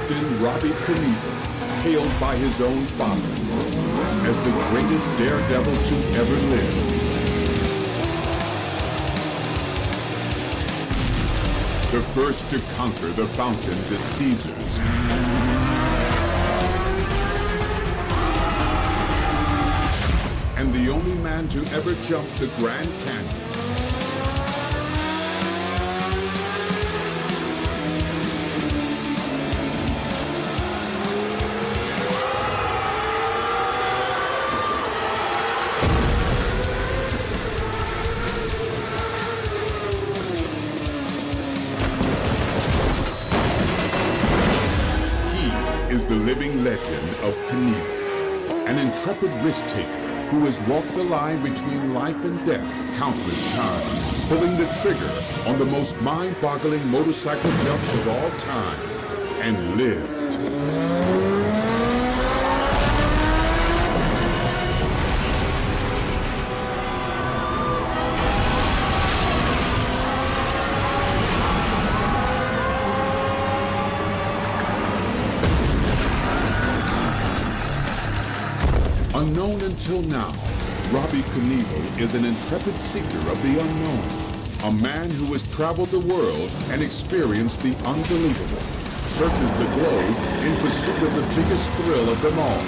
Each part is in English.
Kaptain Robbie Knievel, hailed by his own father as the greatest daredevil to ever live. The first to conquer the fountains at Caesars. And the only man to ever jump the Grand Canyon. Is the living legend of Knievel, an intrepid risk-taker who has walked the line between life and death countless times, pulling the trigger on the most mind-boggling motorcycle jumps of all time, and lived. Unknown until now, Robbie Knievel is an intrepid seeker of the unknown, a man who has traveled the world and experienced the unbelievable, searches the globe in pursuit of the biggest thrill of them all,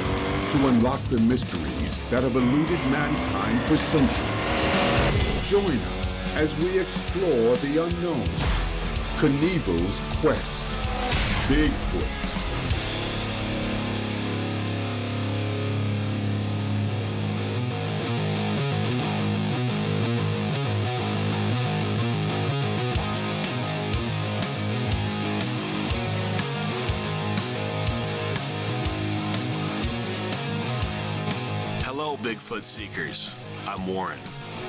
to unlock the mysteries that have eluded mankind for centuries. Join us as we explore the unknown, Knievel's quest, Bigfoot. Hello, Bigfoot seekers. I'm Warren.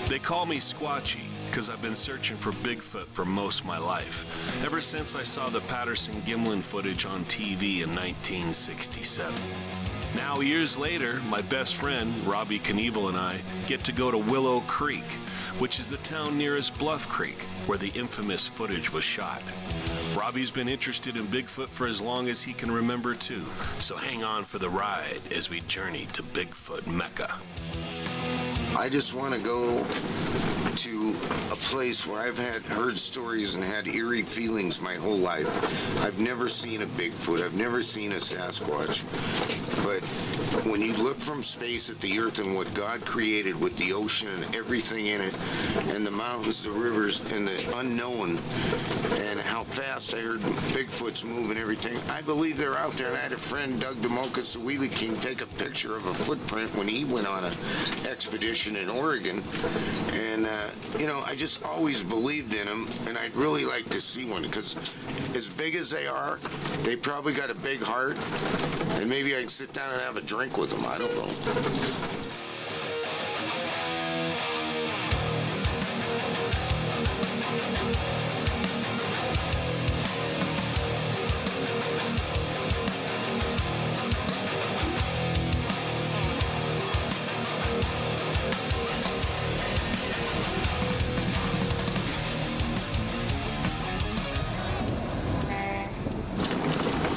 They call me Squatchy because I've been searching for Bigfoot for most of my life, ever since I saw the Patterson-Gimlin footage on TV in 1967. Now, years later, my best friend, Robbie Knievel, and I get to go to Willow Creek, which is the town nearest Bluff Creek, where the infamous footage was shot. Robbie's been interested in Bigfoot for as long as he can remember, too, so hang on for the ride as we journey to Bigfoot Mecca. I just want to go to a place where I've heard stories and had eerie feelings my whole life. I've never seen a Bigfoot. I've never seen a Sasquatch. But when you look from space at the earth and what God created with the ocean and everything in it, and the mountains, the rivers, and the unknown, and how fast I heard Bigfoots move and everything, I believe they're out there. And I had a friend, Doug DeMocha, the Wheelie King, take a picture of a footprint when he went on an expedition in Oregon, and I just always believed in them, and I'd really like to see one, because as big as they are, they probably got a big heart, and maybe I can sit down and have a drink with them. I don't know.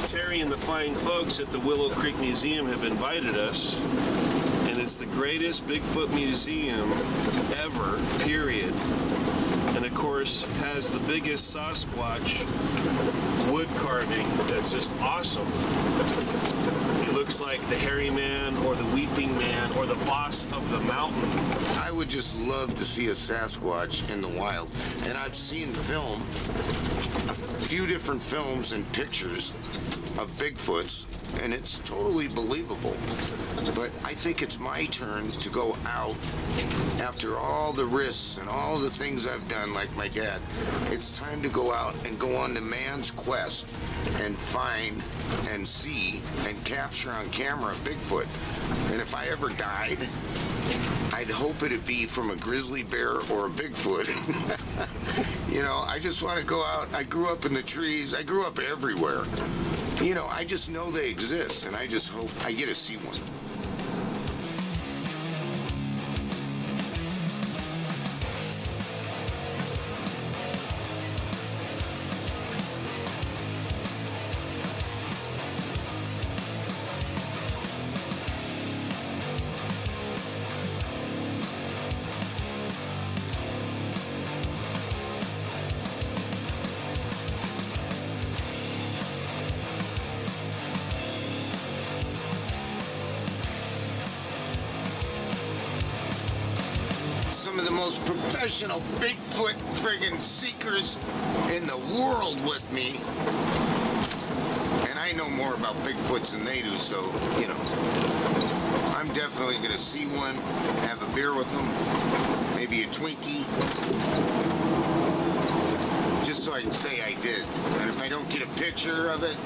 Terry and the fine folks at the Willow Creek Museum have invited us, and it's the greatest Bigfoot museum ever, period. And of course, has the biggest Sasquatch wood carving that's just awesome. It looks like the hairy man or the weeping man or the boss of the mountain. I would just love to see a Sasquatch in the wild, and I've seen film, a few different films and pictures of Bigfoots, and it's totally believable. But I think it's my turn to go out after all the risks and all the things I've done, like my dad. It's time to go out and go on to man's quest and find and see and capture on camera Bigfoot. And if I ever died, I'd hope it'd be from a grizzly bear or a Bigfoot. I just want to go out. I grew up in the trees. I grew up everywhere. I just know they exist, and I just hope I get to see one. some of the most professional Bigfoot friggin' seekers in the world with me. And I know more about Bigfoots than they do, so, you know. I'm definitely going to see one, have a beer with them, maybe a Twinkie, just so I can say I did. And if I don't get a picture of it,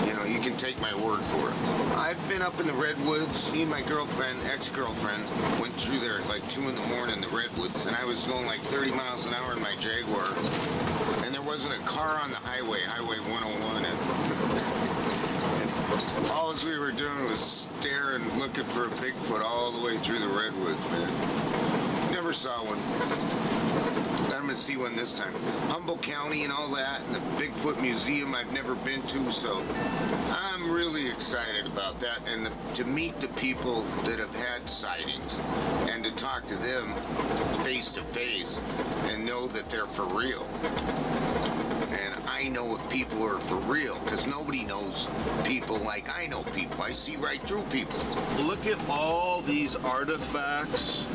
you know, you can take my word for it. I've been up in the Redwoods. Me and my girlfriend, ex-girlfriend, went through there at like 2 in the morning in the Redwoods, and I was going like 30 miles an hour in my Jaguar, and there wasn't a car on the highway, Highway 101, and all we were doing was staring, looking for a Bigfoot all the way through the Redwoods, man. Never saw one. I'm gonna see one this time. Humboldt County and all that, and the Bigfoot Museum I've never been to, so I'm really excited about that, and to meet the people that have had sightings, and to talk to them face to face, and know that they're for real. And I know if people are for real, because nobody knows people like I know people. I see right through people. Look at all these artifacts.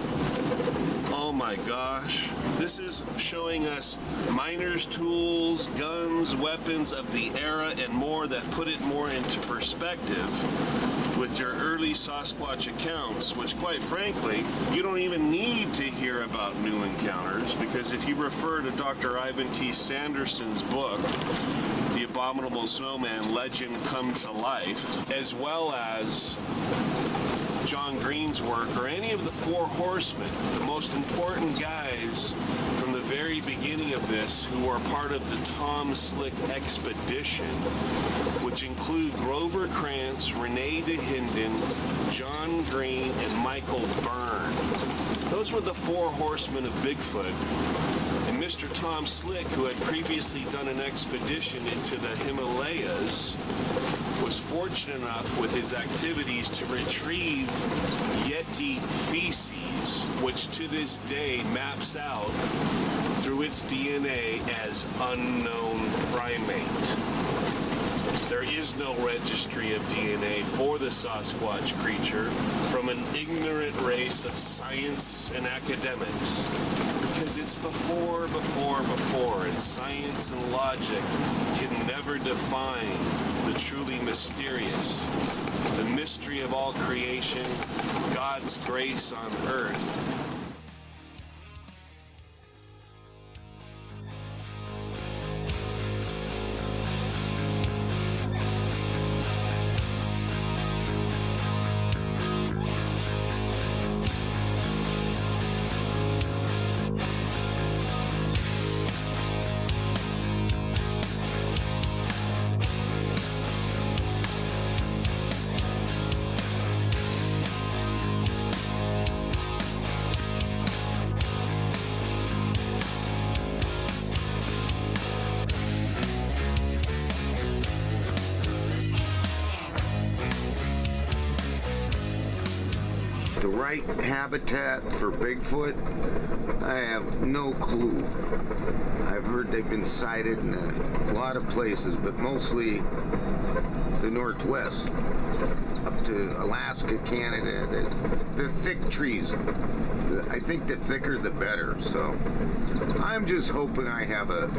Oh my gosh. This is showing us miners' tools, guns, weapons of the era, and more that put it more into perspective with your early Sasquatch accounts, which quite frankly, you don't even need to hear about new encounters, because if you refer to Dr. Ivan T. Sanderson's book, The Abominable Snowman Legend Come to Life, as well as John Green's work, or any of the Four Horsemen, the most important guys from the very beginning of this who are part of the Tom Slick expedition, which include Grover Krantz, Rene DeHinden, John Green, and Michael Byrne. Those were the Four Horsemen of Bigfoot. And Mr. Tom Slick, who had previously done an expedition into the Himalayas, was fortunate enough with his activities to retrieve Yeti feces, which to this day maps out through its DNA as unknown primate. There is no registry of DNA for the Sasquatch creature from an ignorant race of science and academics, because it's before, and science and logic can never define the truly mysterious, the mystery of all creation, God's grace on earth. The right habitat for Bigfoot, I have no clue. I've heard they've been sighted in a lot of places, but mostly the Northwest, up to Alaska, Canada, the thick trees. I think the thicker the better, so I'm just hoping I have a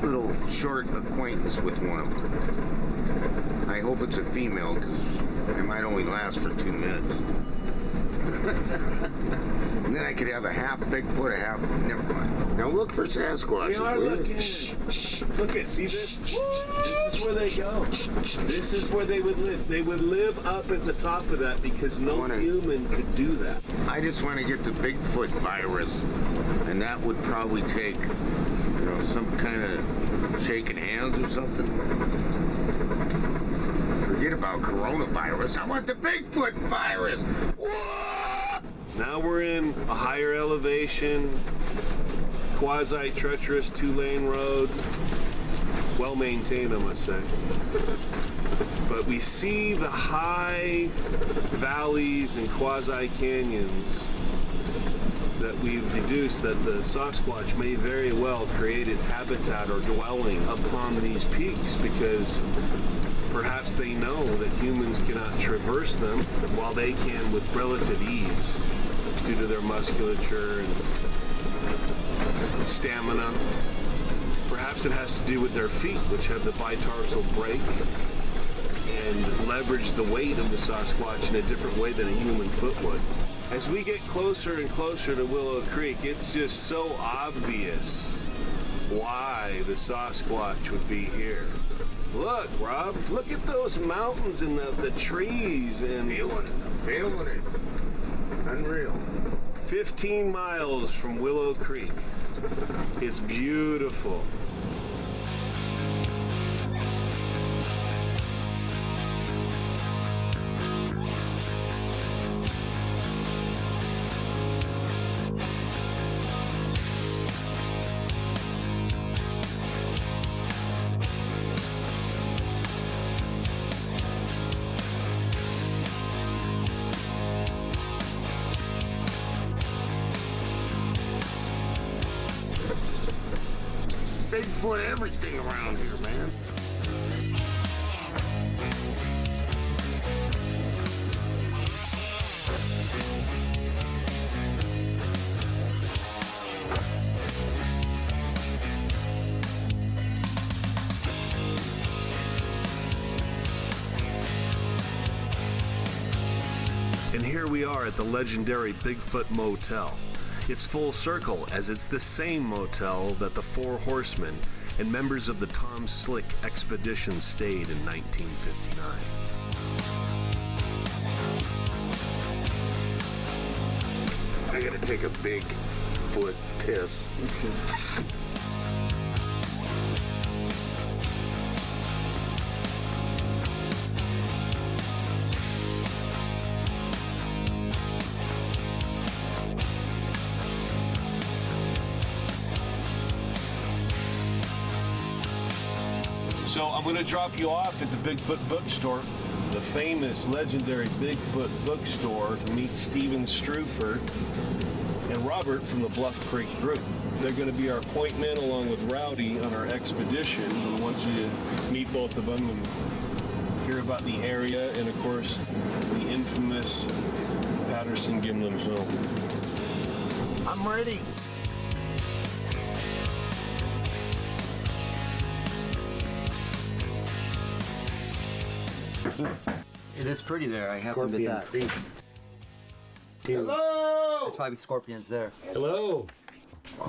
little short acquaintance with one of them. I hope it's a female, because it might only last for 2 minutes. And then I could have a half Bigfoot, a half... Never mind. Now look for Sasquatch. We are looking. Look at, see this? This is where they go. This is where they would live. They would live up at the top of that because no human could do that. I just want to get the Bigfoot virus, and that would probably take, you know, some kind of shaking hands or something. Forget about coronavirus. I want the Bigfoot virus. Whoa! Now we're in a higher elevation, quasi-treacherous 2-lane road. Well maintained, I must say. But we see the high valleys and quasi-canyons that we've deduced that the Sasquatch may very well create its habitat or dwelling upon these peaks, because perhaps they know that humans cannot traverse them while they can with relative ease. due to their musculature and stamina. Perhaps it has to do with their feet, which have the bitarsal brake and leverage the weight of the Sasquatch in a different way than a human foot would. As we get closer and closer to Willow Creek, it's just so obvious why the Sasquatch would be here. Look, Rob, look at those mountains and the trees and... I'm feeling it. Unreal. 15 miles from Willow Creek. It's beautiful. Bigfoot everything around here, man. And here we are at the legendary Bigfoot Motel. It's full circle, as it's the same motel that the Four Horsemen and members of the Tom Slick expedition stayed in 1959. I gotta take a big foot piss. So I'm going to drop you off at the Bigfoot bookstore, the famous, legendary Bigfoot bookstore, to meet Steven Strufer and Robert from the Bluff Creek group. They're going to be our point men along with Rowdy on our expedition. We want you to meet both of them and hear about the area and, of course, the infamous Patterson-Gimlin film. I'm ready. It is pretty there, I have to admit that. Hello! There's probably scorpions there. Hello,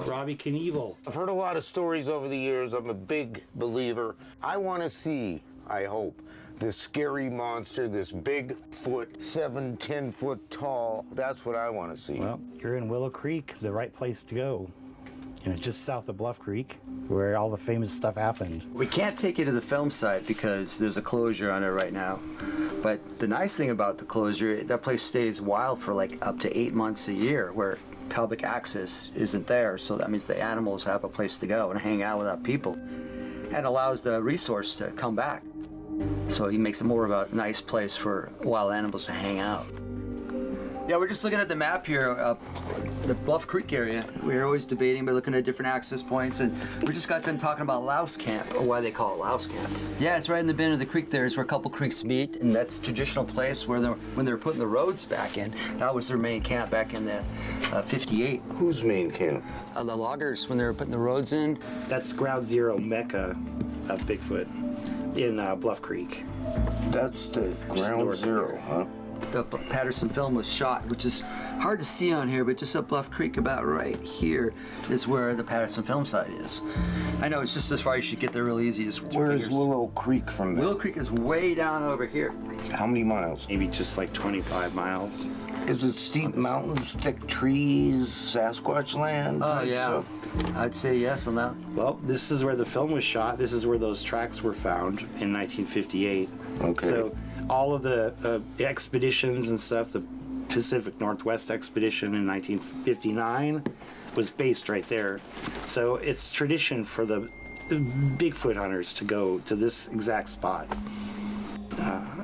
Robbie Knievel. I've heard a lot of stories over the years. I'm a big believer. I want to see, I hope, this scary monster, this Bigfoot, 7, 10 foot tall. That's what I want to see. Well, you're in Willow Creek, the right place to go. You know, just south of Bluff Creek, where all the famous stuff happened. We can't take you to the film site because there's a closure on it right now. But the nice thing about the closure, that place stays wild for like up to 8 months a year, where public access isn't there. So that means the animals have a place to go and hang out without people. And allows the resource to come back. So he makes it more of a nice place for wild animals to hang out. Yeah, we're just looking at the map here, the Bluff Creek area. We're always debating by looking at different access points, and we just got done talking about Louse Camp, or why they call it Louse Camp. Yeah, it's right in the bend of the creek there. It's where a couple creeks meet, and that's a traditional place where when they were putting the roads back in, that was their main camp back in the 58. Whose main camp? The loggers, when they were putting the roads in. That's ground zero Mecca of Bigfoot in Bluff Creek. That's the ground zero, huh? The Patterson film was shot, which is hard to see on here, but just up Bluff Creek, about right here, is where the Patterson film site is. I know it's just as far as you should get there real easy. Where's Willow Creek from there? Willow Creek is way down over here. How many miles? Maybe just like 25 miles. Is it steep mountains, thick trees, Sasquatch land? Oh, type yeah. stuff? I'd say yes on that. Well, this is where the film was shot. This is where those tracks were found in 1958. Okay. So all of the expeditions and stuff, the Pacific Northwest expedition in 1959 was based right there. So it's tradition for the Bigfoot hunters to go to this exact spot.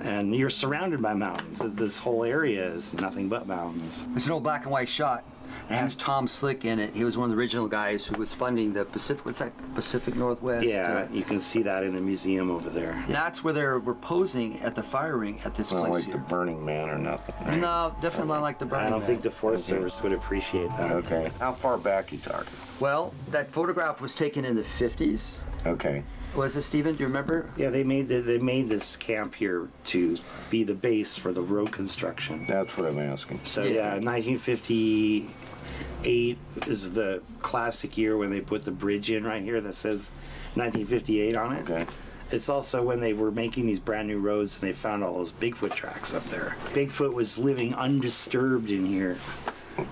And you're surrounded by mountains. This whole area is nothing but mountains. It's an old black and white shot It has Tom Slick in it. He was one of the original guys who was funding the Pacific. What's that? Pacific Northwest. Yeah, you can see that in the museum over there. That's where they were posing at the fire ring at this Not place like here. the Burning Man or nothing. No, definitely not like the Burning I don't Man. think the Forest Service would appreciate that. Okay. How far back you talking? Well, that photograph was taken in the 50s. Okay. Was it, Stephen? Do you remember? Yeah, they made this camp here to be the base for the road construction. That's what I'm asking. So Yeah. 1958 is the classic year when they put the bridge in right here that says 1958 on it. Okay. It's also when they were making these brand new roads and they found all those Bigfoot tracks up there. Bigfoot was living undisturbed in here,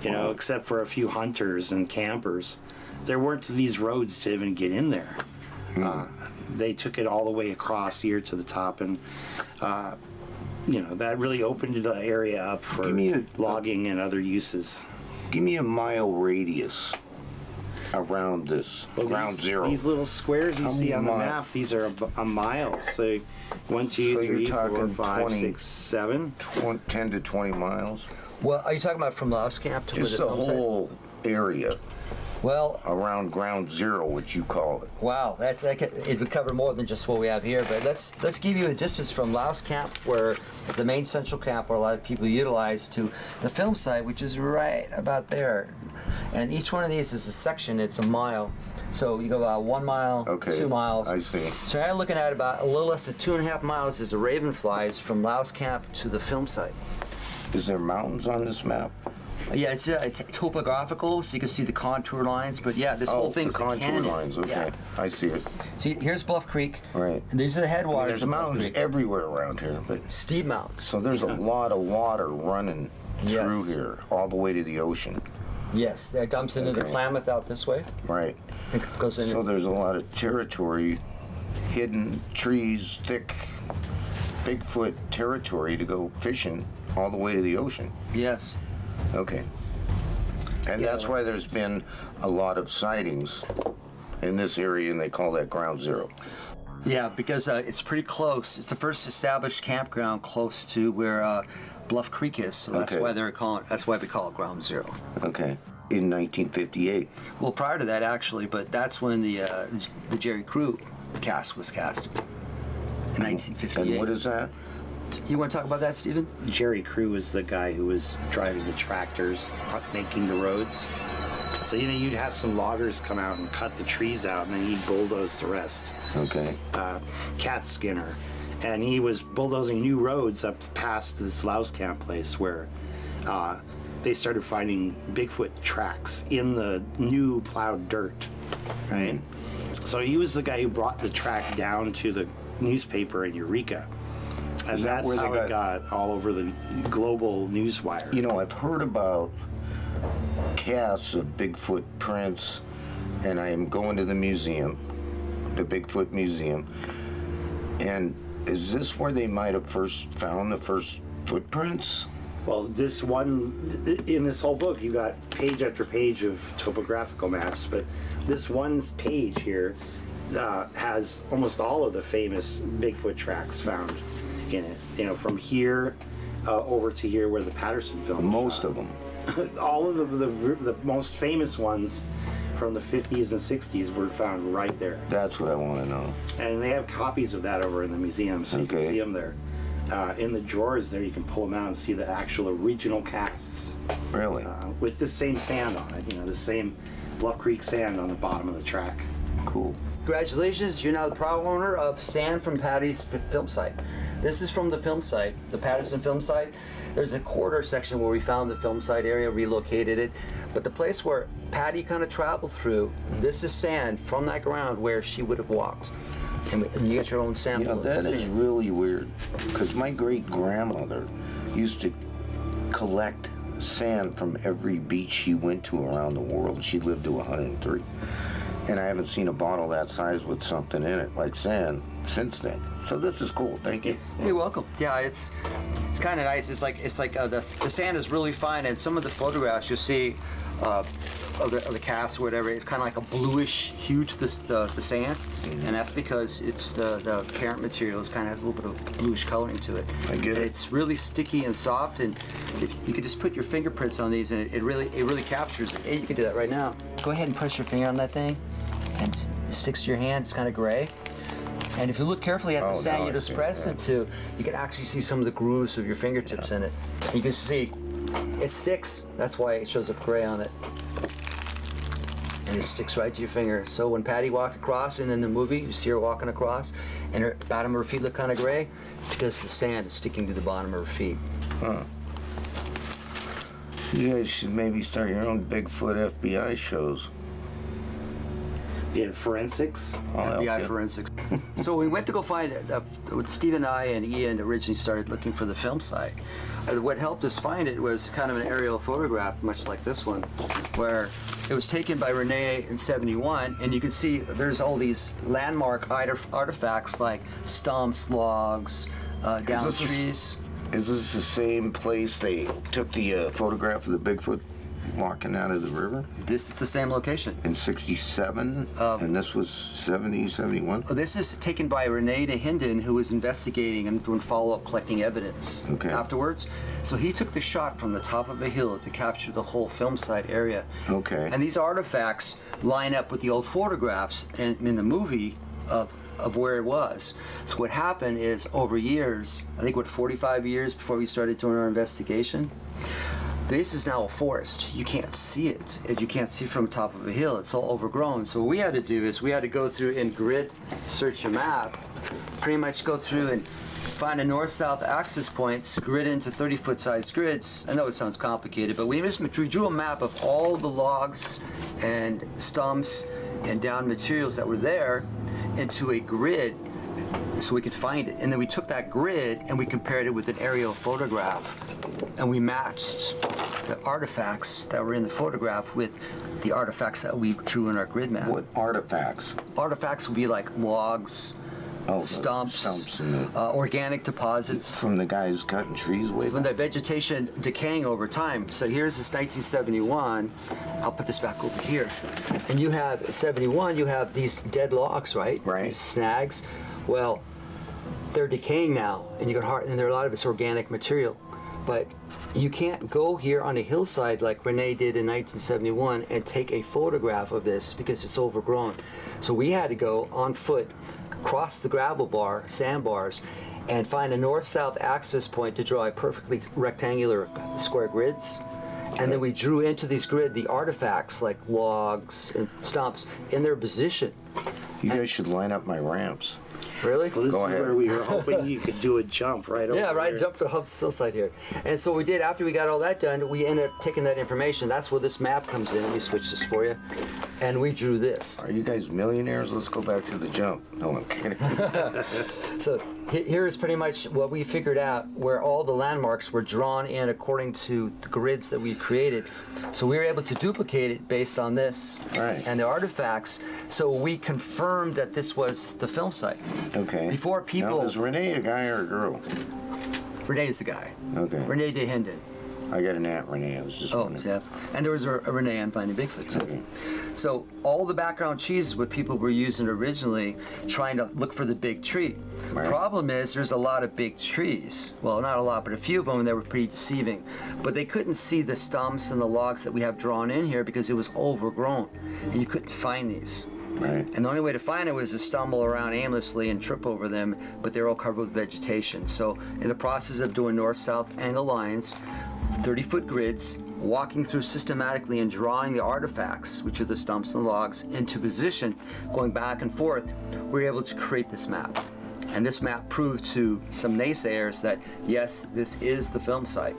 except for a few hunters and campers. There weren't these roads to even get in there. They took it all the way across here to the top, and that really opened the area up for Give me logging and other uses. Give me a mile radius around this Well, ground zero. These little squares you How see on the many map, these are a mile. So 1, 2, So you're 3, 4, talking 5, 20 6, 7. 10 to 20 miles. Well, are you talking about from Lost Camp to Just where the film site? whole area Well, around ground zero, what you call it. wow, it would cover more than just what we have here. But let's give you a distance from Lost Camp, where it's the main central camp where a lot of people utilize, to the film site, which is right about there. And each one of these is a section. It's a mile. So you go about 1 mile, Okay, 2 miles. I see. So now you're looking at about a little less than 2.5 miles is the raven flies from Lost Camp to the film site. Is there mountains on this map? Yeah, it's topographical, so you can see the contour lines. But yeah, this whole thing's the a contour canyon. lines. Okay, Yeah. I see it. See, here's Bluff Creek. Right. And these are the headwaters There's of Bluff mountains Creek. everywhere around here, but Steep mountains. so there's a lot of water running Yes. through here, all the way to the ocean. Yes, that dumps into the Okay. Klamath out this way. Right. It goes in. So there's a lot of territory, hidden trees, thick Bigfoot territory to go fishing all the way to the ocean. Yes. Okay. And that's why there's been a lot of sightings in this area, and they call that ground zero. Yeah, because it's pretty close. It's the first established campground close to where Bluff Creek is. So that's Okay. why that's why we call it Ground Zero. Okay. In 1958. Well, prior to that, actually, but that's when the Jerry Crew cast was cast in 1958. And what is that? You want to talk about that, Stephen? Jerry Crew was the guy who was driving the tractors, making the roads. So, you'd have some loggers come out and cut the trees out, and then he'd bulldoze the rest. Okay. Cat Skinner. And he was bulldozing new roads up past this Louse Camp place where they started finding Bigfoot tracks in the new plowed dirt, right? So he was the guy who brought the track down to the newspaper in Eureka. And Is that that's where they how it got all over the global newswire. I've heard about casts of Bigfoot prints, and I am going to the museum, the Bigfoot Museum. And is this where they might have first found the first footprints? Well, this one, in this whole book, you got page after page of topographical maps, but this one page here has almost all of the famous Bigfoot tracks found in it. From here over to here where the Patterson film. Most of them. All of the most famous ones from the 50s and 60s were found right there. That's what I want to know. And they have copies of that over in the museum, so you can Okay. see them there. In the drawers there, you can pull them out and see the actual original casts Really? with the same sand on it, the same Bluff Creek sand on the bottom of the track. Cool. Congratulations, you're now the proud owner of sand from Patty's film site. This is from the film site, the Patterson film site. There's a corridor section where we found the film site area, relocated it. But the place where Patty kind of traveled through, this is sand from that ground where she would have walked. And you get your own sample of That the is sand. really weird, because my great-grandmother used to collect sand from every beach she went to around the world. She lived to 103. And I haven't seen a bottle that size with something in it, like sand, since then. So this is cool. Thank you. You're welcome. Yeah, it's kind of nice. It's like the sand is really fine, and some of the photographs you'll see of the cast or whatever, it's kind of like a bluish hue to the sand, and that's because it's the parent material kind of has a little bit of bluish coloring to it. I get and it. it's really sticky and soft, and if you could just put your fingerprints on these, and it really captures it. Hey, you can do that right now. Go ahead and press your finger on that thing, and it sticks to your hand. It's kind of gray. And if you look carefully at the sand you just pressed into, you can actually see some of the grooves of your fingertips in it. You can see it sticks. That's why it shows up gray on it. And it sticks right to your finger. So when Patty walked across, and in the movie, you see her walking across, and her bottom of her feet look kind of gray, it's because the sand is sticking to the bottom of her feet. Huh. You guys should maybe start your own Bigfoot FBI shows. In forensics. I'll FBI help you. forensics. So we went to go find it. Steve and I and Ian originally started looking for the film site. What helped us find it was kind of an aerial photograph, much like this one, where it was taken by Renee in '71, and you can see there's all these landmark artifacts like stumps, logs, down trees. Is this the same place they took the photograph of the Bigfoot walking out of the river This is the same location. in '67? And this was '70, '71? This is taken by Renee Hinden, who was investigating and doing follow-up, collecting evidence afterwards. So he took the shot from the top of a hill to capture the whole film site area. Okay. And these artifacts line up with the old photographs in the movie of where it was. So what happened is, over years, I think 45 years before we started doing our investigation, this is now a forest. You can't see it. You can't see from the top of a hill. It's all overgrown. So what we had to do is we had to go through and grid search a map, pretty much go through and find a north-south axis points, grid into 30-foot size grids. I know it sounds complicated, but we drew a map of all the logs and stumps and down materials that were there into a grid so we could find it. And then we took that grid and we compared it with an aerial photograph, and we matched the artifacts that were in the photograph with the artifacts that we drew in our grid map. What artifacts? Artifacts would be like logs, Oh, the stumps, and the, organic deposits from the guys cutting trees way from back. the vegetation decaying over time. So here's this 1971. I'll put this back over here. And you have 71, you have these dead logs, right? Right. These snags. Well, they're decaying now, and and there are a lot of it's organic material. But you can't go here on a hillside like Renee did in 1971 and take a photograph of this because it's overgrown. So we had to go on foot, cross the gravel sandbars, and find a north-south axis point to draw a perfectly rectangular square grids. And then we drew into these grid the artifacts like logs and stumps in their position. You guys should line up my ramps. Really? Well, this Go is ahead. where we were hoping you could do a jump right over Yeah, right. there. Jump to the hillside here. And so we did. After we got all that done, we ended up taking that information. That's where this map comes in. Let me switch this for you. And we drew this. Are you guys millionaires? Let's go back to the jump. No, I'm kidding. So here's pretty much what we figured out, where all the landmarks were drawn in according to the grids that we created. So we were able to duplicate it based on this and the artifacts. So we confirmed that this was the film site. Okay. Before people... Now, is Renee a guy or a girl? Renee's the guy. Okay. Renee Hinden. I got an aunt Renee. I was just Oh, wondering. yeah. And there was a Renee on Finding Bigfoot, too. Okay. So all the background trees is what people were using originally, trying to look for the big tree. Right. Problem is, there's a lot of big trees. Well, not a lot, but a few of them, and they were pretty deceiving. But they couldn't see the stumps and the logs that we have drawn in here because it was overgrown, and you couldn't find these. Right. And the only way to find it was to stumble around aimlessly and trip over them, but they're all covered with vegetation. So in the process of doing north-south angle lines, 30-foot grids, walking through systematically and drawing the artifacts, which are the stumps and logs, into position, going back and forth, we were able to create this map. And this map proved to some naysayers that, yes, this is the film site.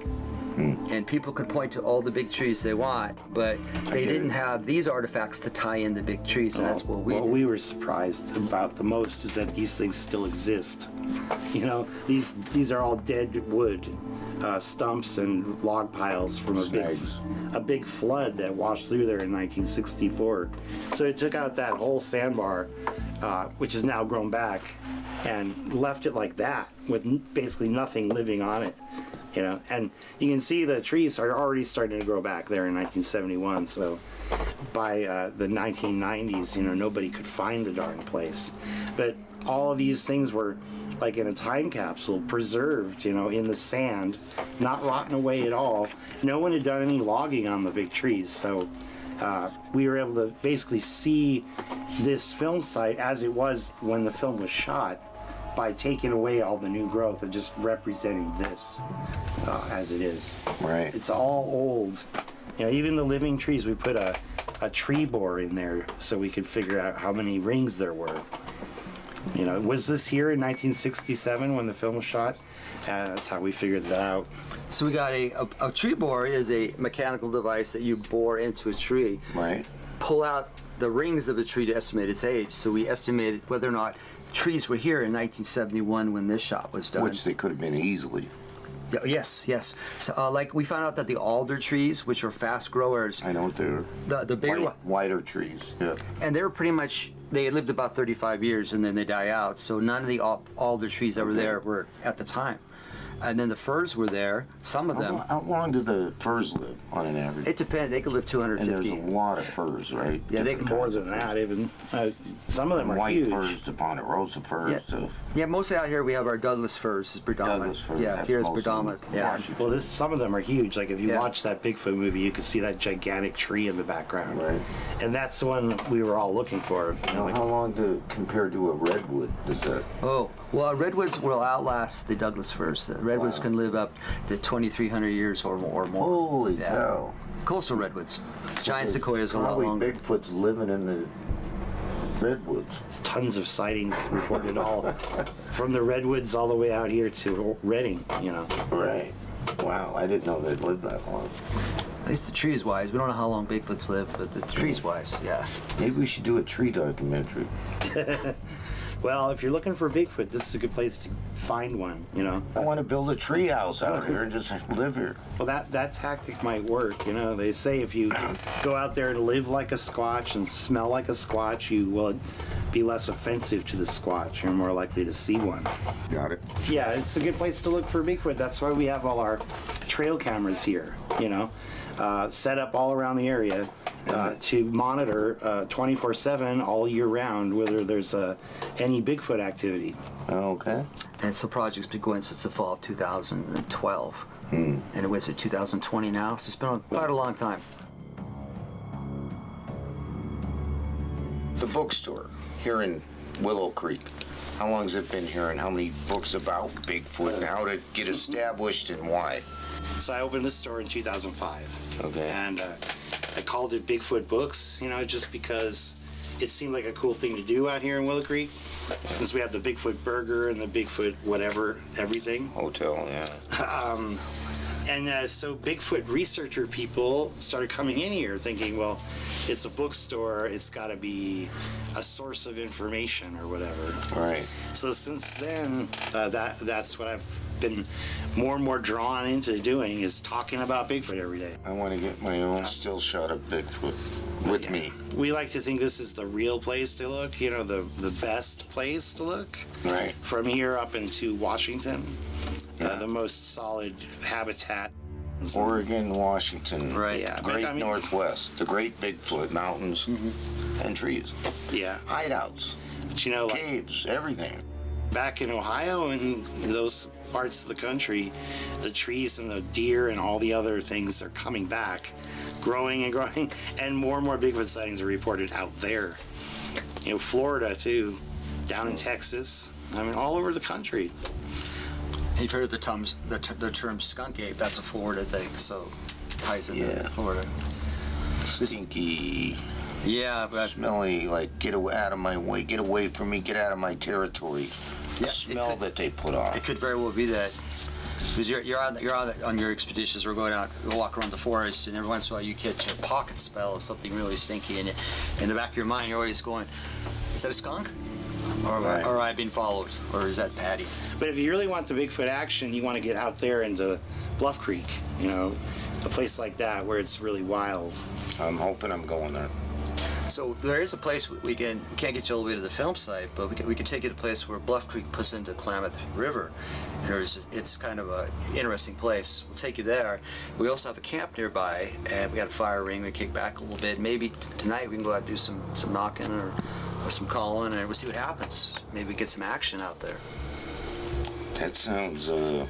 And people could point to all the big trees they want, but they didn't have these artifacts to tie in the big trees, and that's what we What did. we were surprised about the most is that these things still exist. You know, these are all dead wood, stumps and log piles from a big flood that washed through there in 1964. So it took out that whole sandbar, which is now grown back, and left it like that with basically nothing living on it. You know, and you can see the trees are already starting to grow back there in 1971. So by the 1990s, you know, nobody could find the darn place. But all of these things were like in a time capsule, preserved, you know, in the sand, not rotten away at all. No one had done any logging on the big trees, so we were able to basically see this film site as it was when the film was shot by taking away all the new growth and just representing this as it is. Right. It's all old. You know, even the living trees, we put a tree bore in there so we could figure out how many rings there were. You know, was this here in 1967 when the film was shot? That's how we figured that out. So we got a tree bore is a mechanical device that you bore into a tree. Right. Pull out the rings of the tree to estimate its age. So we estimated whether or not trees were here in 1971 when this shot was done. Which they could have been easily. Yeah, yes. So, like we found out that the alder trees, which are fast growers, I know they're the bigger wider trees. Yeah. and they were pretty much, they lived about 35 years and then they die out. So none of the alder trees that were there were at the time. And then the firs were there, some of them. How long do the firs live on an average? It depends. They could live And 250. there's a lot of firs, right? Yeah, they Different More kinds. than that, even. Some of them are White huge. firs to ponderosa firs Yeah. to Yeah, mostly out here we have our Douglas firs is predominant. Douglas firs. Yeah, that's here is most of them. predominant. Yeah. Washington. Well, some of them are huge. Like if you Yeah. watch that Bigfoot movie, you can see that gigantic tree in the background. Right. And that's the one we were all looking for. You know, Now, like, how long to compare to a redwood does that? Oh, well, redwoods will outlast the Douglas firs. The redwoods Wow. can live up to 2,300 years or more. Holy Yeah. cow. Coastal redwoods. Giant sequoias a lot Probably longer. Bigfoot's living in the redwoods. there's tons of sightings reported all from the redwoods all the way out here to Redding. You know. Right. Wow, I didn't know they'd live that long. At least the trees wise. We don't know how long Bigfoots live, but the trees wise, yeah. Maybe we should do a tree documentary. Well, if you're looking for Bigfoot, this is a good place to find one. You know. I want to build a tree house out here and just live here. Well, that tactic might work. You know, they say if you go out there and live like a Squatch and smell like a Squatch, you will be less offensive to the Squatch. You're more likely to see one. Got it. Yeah, it's a good place to look for Bigfoot. That's why we have all our trail cameras here. You know, set up all around the area to monitor 24/7 all year round whether there's any Bigfoot activity. Okay. And so project's been going since the fall of 2012. And it was at 2020 now, so it's been quite a long time. The bookstore here in Willow Creek. How long has it been here and how many books about Bigfoot and how to get established and why? So I opened this store in 2005. Okay. And I called it Bigfoot Books, you know, just because it seemed like a cool thing to do out here in Willow Creek. Since we have the Bigfoot Burger and the Bigfoot whatever, everything. Hotel, yeah. And so Bigfoot researcher people started coming in here thinking, well, it's a bookstore, it's got to be a source of information or whatever. Right. So since then, that's what I've been more and more drawn into doing is talking about Bigfoot every day. I want to get my own still shot of Bigfoot with me. We like to think this is the real place to look, you know, the best place to look. Right. From here up into Washington, the most solid habitat. Oregon, Washington. Right. Yeah, The but, great I mean- Northwest. The great Bigfoot mountains and trees. Yeah. Hideouts. But you know, like Caves. Everything. back in Ohio and those parts of the country, the trees and the deer and all the other things are coming back, growing and growing, and more Bigfoot sightings are reported out there. You know, Florida too, down in Texas. I mean, all over the country. You've heard of the term skunk ape, that's a Florida thing, so it ties into Yeah. Florida. Stinky, Yeah, but smelly, like get out of my way, get away from me, get out of my territory. The Yeah, it smell could- that they put off. it could very well be that. Because you're on your expeditions, we're going out, we walk around the forest, and every once in a while you catch a pocket smell of something really stinky, and in the back of your mind you're always going, is that a skunk? Or Right. am I being followed? Or is that Patty? But if you really want the Bigfoot action, you want to get out there into Bluff Creek, you know, a place like that where it's really wild. I'm hoping I'm going there. So there is a place we can't get you all the way to the film site, but we can take you to a place where Bluff Creek puts into Klamath River. And it's kind of a interesting place. We'll take you there. We also have a camp nearby, and we got a fire ring. We kick back a little bit. Maybe tonight we can go out and do some knocking or some calling, and we'll see what happens. Maybe we get some action out there. That sounds a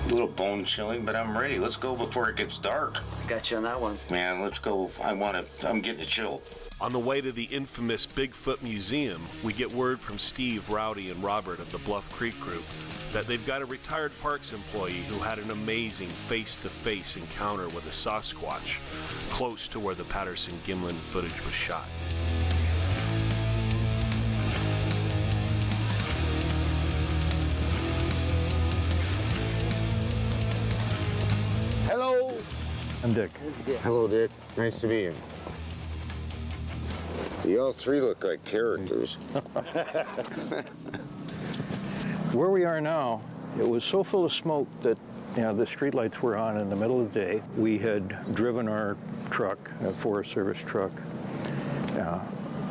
little bone chilling, but I'm ready. Let's go before it gets dark. Got you on that one. Man, let's go. I'm getting a chill. On the way to the infamous Bigfoot Museum, we get word from Steve, Rowdy, and Robert of the Bluff Creek group that they've got a retired parks employee who had an amazing face-to-face encounter with a Sasquatch close to where the Patterson-Gimlin footage was shot. Hello. I'm Dick. Hello, Dick. Nice to meet you. You all three look like characters. Where we are now, it was so full of smoke that the streetlights were on in the middle of the day. We had driven our truck, a Forest Service truck,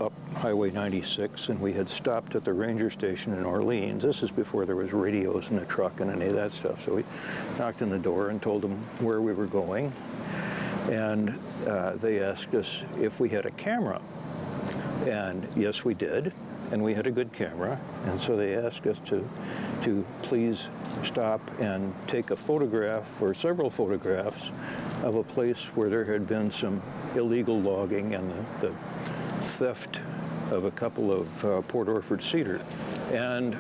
up Highway 96, and we had stopped at the ranger station in Orleans. This is before there was radios in the truck and any of that stuff. So we knocked on the door and told them where we were going, and they asked us if we had a camera. And yes, we did, and we had a good camera, and so they asked us to please stop and take a photograph or several photographs of a place where there had been some illegal logging and the theft of a couple of Port Orford cedar. And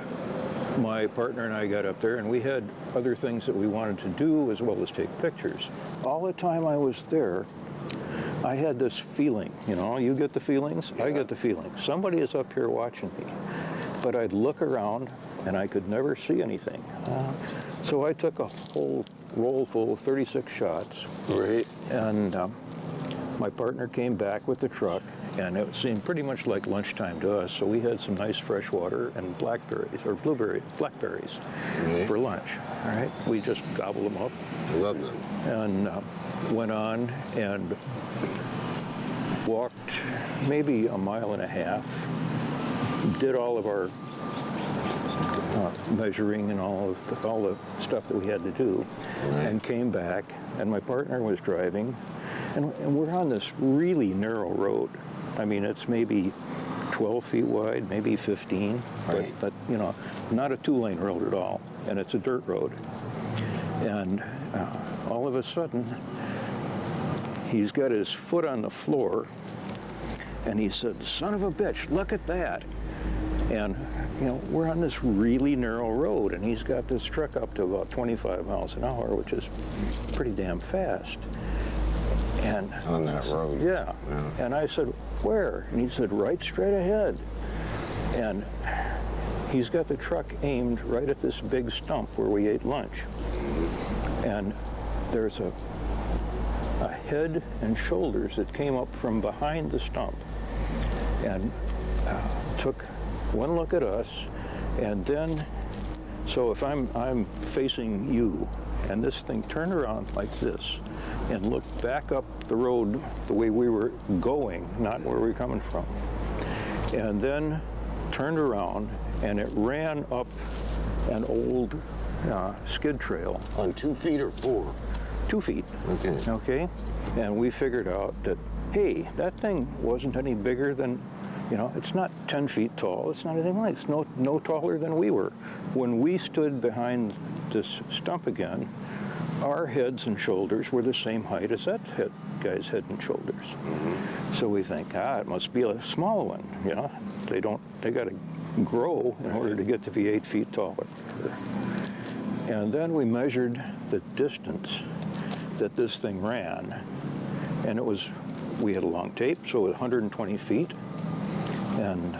my partner and I got up there, and we had other things that we wanted to do as well as take pictures. All the time I was there, I had this feeling, you get the feelings, I get the feeling. Somebody is up here watching me. But I'd look around and I could never see anything. So I took a whole roll full of 36 shots. Right. And my partner came back with the truck, and it seemed pretty much like lunchtime to us. So we had some nice fresh water and blackberries, or blackberries for lunch. All right, we just gobbled them up. I love them. And went on and walked maybe a mile and a half, did all of our measuring and all the stuff that we had to do, and came back, and my partner was driving, and we're on this really narrow road. I mean, it's maybe 12 feet wide, maybe 15, but not a two-lane road at all, and it's a dirt road. And all of a sudden, he's got his foot on the floor, and he said, "Son of a bitch, look at that." And, we're on this really narrow road, and he's got this truck up to about 25 miles an hour, which is pretty damn fast. And On that road. Yeah. And I said, "Where?" And he said, "Right straight ahead." And he's got the truck aimed right at this big stump where we ate lunch. And there's a head and shoulders that came up from behind the stump and took one look at us, and then, so if I'm facing you, and this thing turned around like this and looked back up the road the way we were going, not where we were coming from, and then turned around, and it ran up an old skid trail. On 2 feet or 4? 2 feet. Okay. Okay? And we figured out that, hey, that thing wasn't any bigger than, it's not 10 feet tall. It's not anything like it. It's no taller than we were. When we stood behind this stump again, our heads and shoulders were the same height as that guy's head and shoulders. Mm-hmm. So we think, it must be a small one. They got to grow in order to get to be 8 feet tall. And then we measured the distance that this thing ran, and we had a long tape, so it was 120 feet, and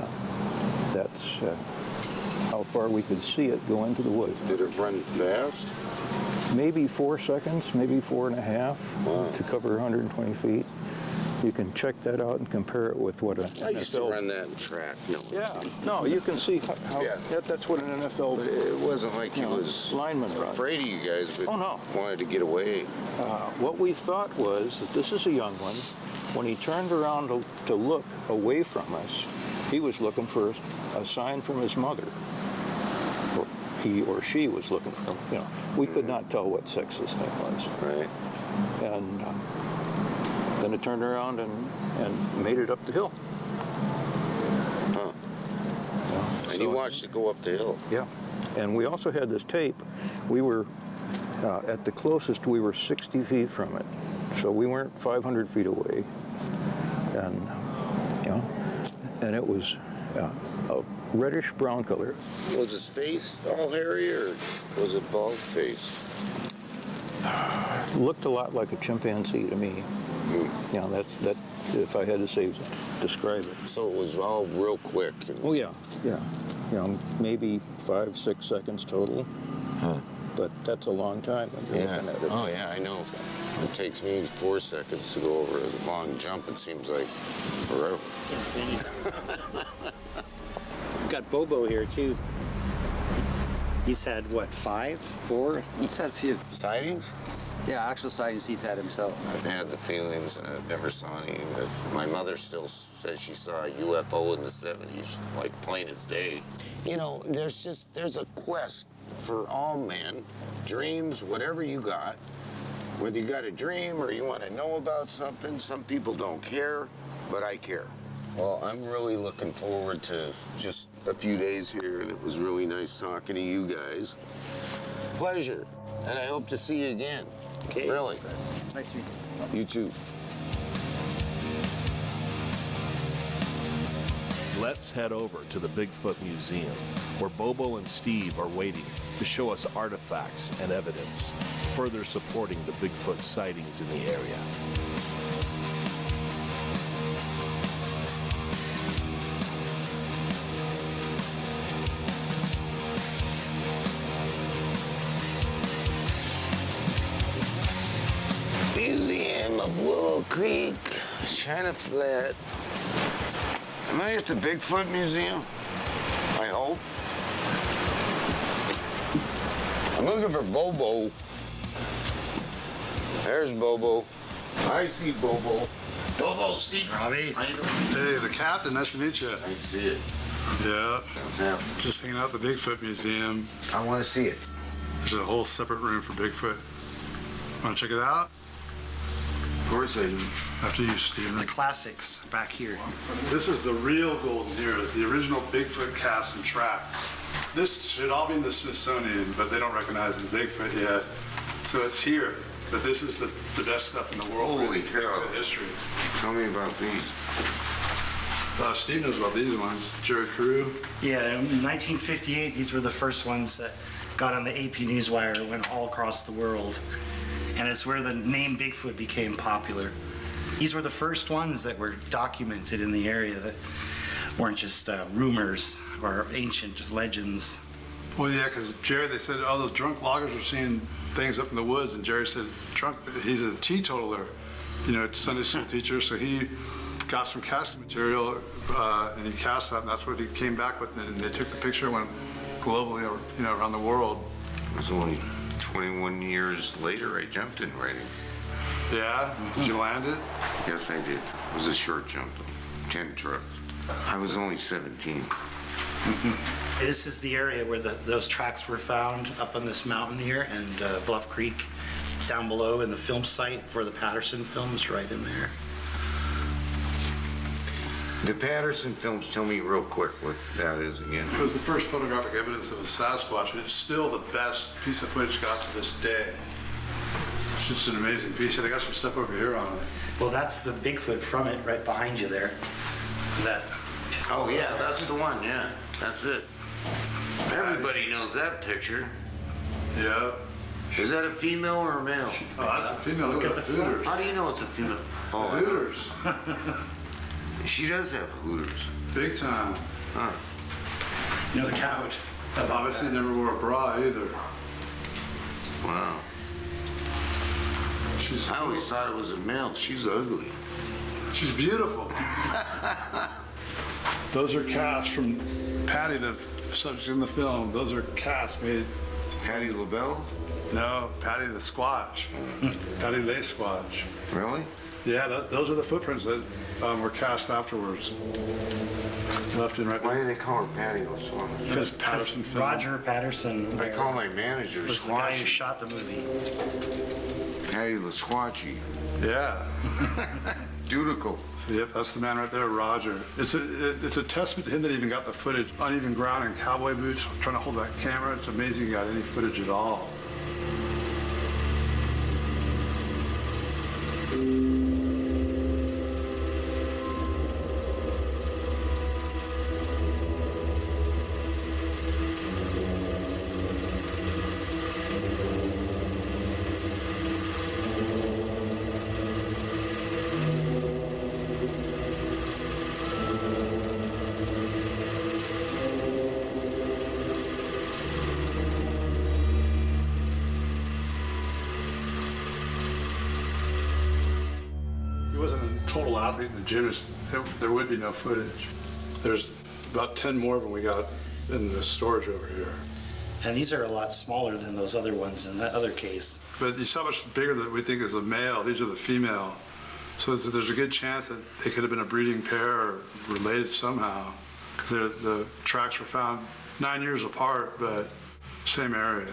that's how far we could see it go into the woods. Did it run fast? Maybe 4 seconds, maybe 4.5 to cover 120 feet. You can check that out and compare it with what a I used to run that in track. No. Yeah, no, you can see how Yeah. that's what an NFL But it wasn't like he was lineman runs. afraid of you guys, but Oh, no. wanted to get away. What we thought was that this is a young one. When he turned around to look away from us, he was looking for a sign from his mother. Or he or she was looking for, we could not tell what sex this thing was. Right. And then it turned around and made it up the hill. Huh. Yeah, And so- you watched it go up the hill. Yeah. And we also had this tape. We were, at the closest, we were 60 feet from it. So we weren't 500 feet away. And, and it was a reddish brown color. Was his face all hairy, or was it bald face? Looked a lot like a chimpanzee to me. Yeah, that if I had to say, describe it. So it was all real quick. And, Oh yeah, yeah. Maybe 5-6 seconds total. Huh. But that's a long time when you're Yeah. looking at it. Oh, yeah, I know. It takes me 4 seconds to go over a long jump. It seems like forever. We've got Bobo here too. He's had what, 5, 4? He's had a few. Sightings? Yeah, actual sightings he's had himself. I've had the feelings, and I've never saw any. My mother still says she saw a UFO in the 70s, like plain as day. There's a quest for all men, dreams, whatever you got. Whether you got a dream or you want to know about something, some people don't care, but I care. Well, I'm really looking forward to just a few days here, and it was really nice talking to you guys. Pleasure, and I hope to see you again. Okay. Really. Nice to meet you. You too. Let's head over to the Bigfoot Museum, where Bobo and Steve are waiting to show us artifacts and evidence, further supporting the Bigfoot sightings in the area. Museum of Willow Creek, China Flat. Am I at the Bigfoot Museum? I hope. I'm looking for Bobo. There's Bobo. I see Bobo. Bobo, Steve. Robbie. How you doing? Hey, the captain. Nice to meet you. I see it. Yeah. What's happening? Just hanging out at the Bigfoot Museum. I want to see it. There's a whole separate room for Bigfoot. Want to check it out? Of course I do. After you, Steven. The classics back here. This is the real golden era, the original Bigfoot cast and tracks. This should all be in the Smithsonian, but they don't recognize the Bigfoot yet. So it's here. But this is the best stuff in the world. Holy really, cow. Bigfoot history. Tell me about these. Steve knows about these ones. Jared Carew. Yeah, in 1958, these were the first ones that got on the AP Newswire, went all across the world. And it's where the name Bigfoot became popular. These were the first ones that were documented in the area that weren't just rumors or ancient legends. Well, yeah, because Jerry, they said all those drunk loggers were seeing things up in the woods, and Jerry said, drunk, he's a teetotaler, Sunday school teacher, so he got some casting material, and he cast that, and that's what he came back with, and they took the picture and went globally, around the world. It was only 21 years later I jumped in writing. Yeah? Did you land it? Yes, I did. It was a short jump, though. 10 trucks. I was only 17. This is the area where those tracks were found up on this mountain here, and Bluff Creek down below, in the film site for the Patterson films, right in there. The Patterson films, tell me real quick what that is again. It was the first photographic evidence of a Sasquatch, and it's still the best piece of footage got to this day. It's just an amazing piece. Yeah, they got some stuff over here on it. Well, that's the Bigfoot from it, right behind you there. That. Oh, yeah, that's the one, yeah. That's it. Everybody knows that picture. Yeah. Is that a female or a male? Oh, that's a female. Look at the hooters. How do you know it's a female? Oh, Hooters. She does have hooters. Big time. Huh. No doubt. Obviously never wore a bra either. Wow. She's I always thought it was a male. She's ugly. She's beautiful. Those are casts from Patty, the subject in the film. Those are casts made. Patty LaBelle? No, Patty the Squatch. Patty the Squatch. Really? Yeah, those are the footprints that were cast afterwards. Left and right. Why do they call her Patty LaSquatch? Because Patterson film. Roger Patterson I call my manager was the guy who Squatchy. shot the movie. Patty LaSquatchy. Yeah. Dutiful. Yep, that's the man right there, Roger. It's a testament to him that he even got the footage. Uneven ground and cowboy boots, trying to hold that camera. It's amazing he got any footage at all. If he wasn't a total athlete in the gym, there would be no footage. There's about 10 more of them we got in the storage over here. And these are a lot smaller than those other ones in that other case. But you see how much bigger that we think is a male. These are the female. So there's a good chance that they could have been a breeding pair or related somehow. Because the tracks were found 9 years apart, but same area.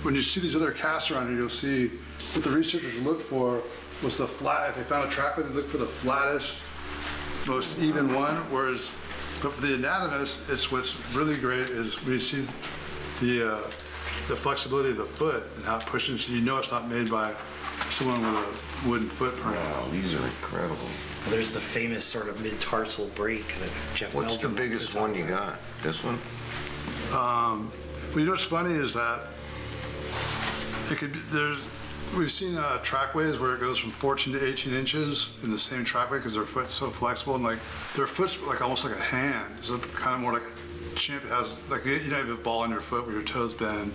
When you see these other casts around here, you'll see what the researchers looked for was the flat. If they found a track, they looked for the flattest, most even one. Whereas, but for the anatomist, it's what's really great is when you see the flexibility of the foot and how it pushes. So you know it's not made by someone with a wooden footprint. Wow, these are incredible. There's the famous sort of mid-tarsal break that Jeff What's the Meldrum likes biggest to talk one you about. got? This one? Well, you know what's funny is that it could be, we've seen trackways where it goes from 14 to 18 inches in the same trackway because their foot's so flexible and like their foot's like almost like a hand. It's kind of more like a chimp. It has like you know, you have a ball in your foot where your toes bend.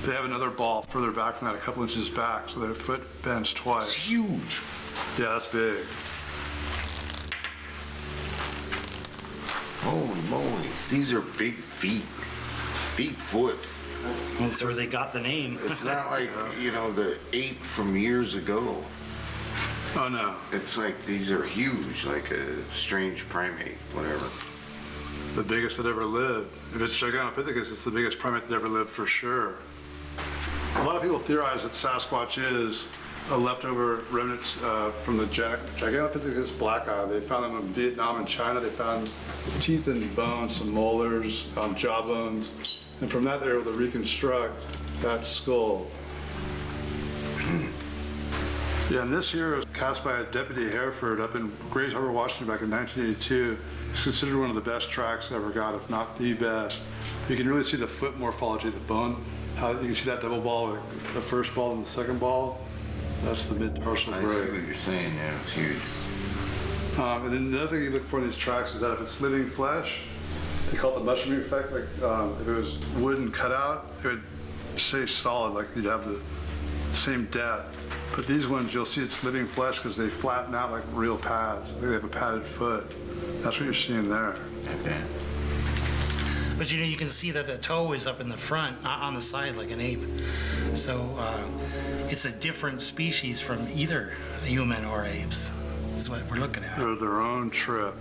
They have another ball further back from that, a couple inches back, so their foot bends It's twice. huge. Yeah, that's big. Holy moly. These are big feet. Big foot. That's where they got the name. It's not like, you know, the ape from years ago. Oh no, It's like these are huge, like a strange primate, whatever. the biggest that ever lived. If it's Gigantopithecus, it's the biggest primate that ever lived for sure. A lot of people theorize that Sasquatch is a leftover remnants from the Gigantopithecus blacki. They found them in Vietnam and China. They found teeth and bones, some molars, jaw bones. And from that, they were able to reconstruct that skull. Yeah, and this here was cast by a Deputy Hereford up in Grays Harbor, Washington back in 1982. It's considered one of the best tracks ever got, if not the best. You can really see the foot morphology, the bone, how you can see that double ball, like the first ball and the second ball. That's the mid-tarsal I see break. what you're saying, yeah, it's huge. And then the other thing you look for in these tracks is that if it's living flesh, they call it the mushrooming effect. Like if it was wooden cutout, it would stay solid, like you'd have the same depth. But these ones, you'll see it's living flesh because they flatten out like real pads. They have a padded foot. That's what you're seeing there. Okay. But you know, you can see that the toe is up in the front, not on the side like an ape. So it's a different species from either human or apes. Is what we're looking at. They're their own trip.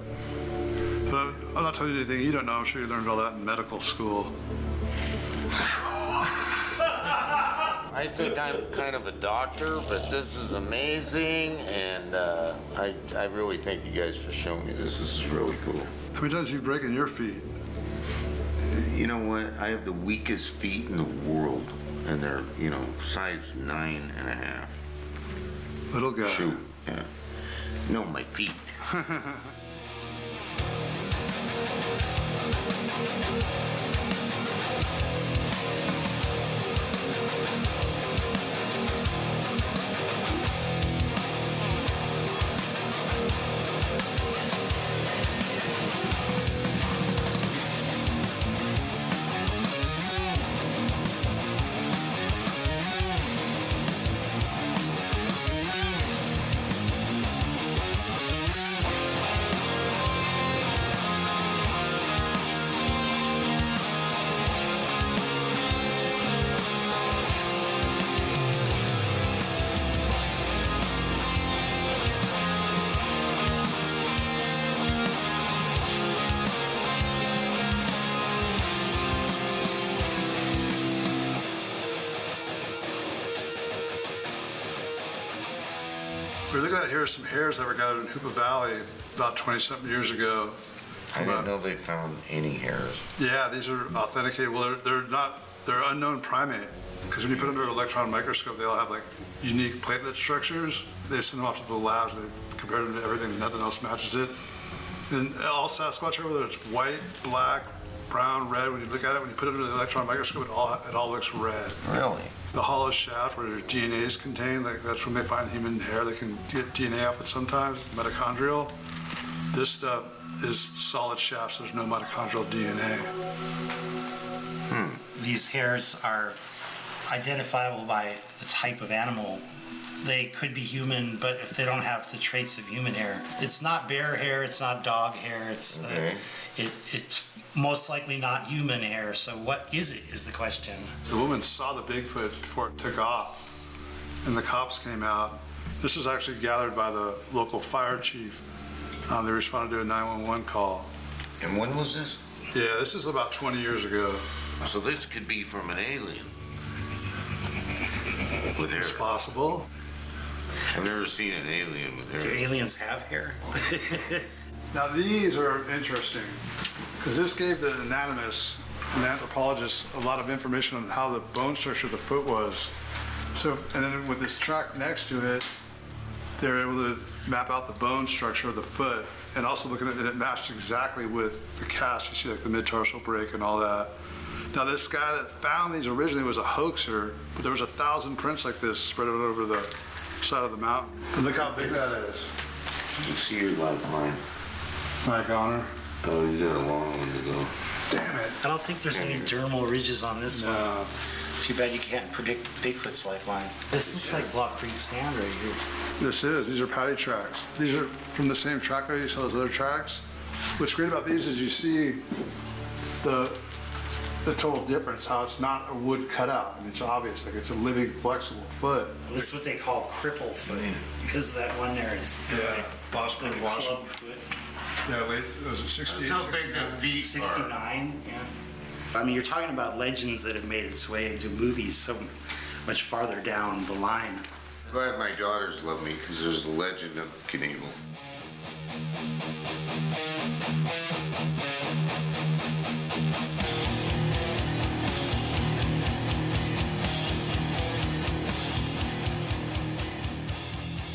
But I'm not telling you anything you don't know. I'm sure you learned all that in medical school. I think I'm kind of a doctor, but this is amazing, and I really thank you guys for showing me this. This is really cool. How many times have you broken your feet? You know what? I have the weakest feet in the world, and they're, you know, size 9.5. Little guy. Shoot. Yeah. No, my feet. We're looking at here some hairs that were gathered in Hoopa Valley about 20-something years ago. I didn't know they found any hairs. Yeah, these are authenticated. Well, they're unknown primate. Because when you put them under an electron microscope, they all have like unique platelet structures. They send them off to the labs. They compare them to everything. Nothing else matches it. And all Sasquatch, whether it's white, black, brown, red, when you look at it, when you put it under the electron microscope, it all looks red. Really? The hollow shaft where their DNA is contained, like that's when they find human hair. They can get DNA off it sometimes, mitochondrial. This stuff is solid shafts. There's no mitochondrial DNA. These hairs are identifiable by the type of animal. They could be human, but if they don't have the traits of human hair, it's not bear hair, it's not dog hair, it's most likely not human hair. So what is it is the question. The woman saw the Bigfoot before it took off, and the cops came out. This was actually gathered by the local fire chief. They responded to a 911 call. And when was this? Yeah, this is about 20 years ago. So this could be from an alien. With hair. It's possible. I've never seen an alien with Do hair. aliens have hair? Now these are interesting, because this gave the anatomist and anthropologist a lot of information on how the bone structure of the foot was. So, and then with this track next to it, they were able to map out the bone structure of the foot, and also looking at it, it matched exactly with the cast. You see like the mid-tarsal break and all that. Now this guy that found these originally was a hoaxer, but there was 1,000 prints like this spread out over the side of the mountain. And look how big that is. You see your lifeline. My honor. Oh, you got a long one to go. Damn it. I don't think there's any dermal ridges on this one. No. Too bad you can't predict Bigfoot's lifeline. This looks like Block Creek sand right here. These are paddy tracks. These are from the same track where you saw those other tracks. What's great about these is you see the total difference, how it's not a wood cutout. I mean, it's obvious, like it's a living, flexible foot. This is what they call cripple foot, because of that one there is Yeah, like a club foot. Yeah, late, it was a 68, How big the 69. feet are. 69, yeah. I mean, you're talking about legends that have made its way into movies so much farther down the line. Glad my daughters love me, because there's a legend of Knievel.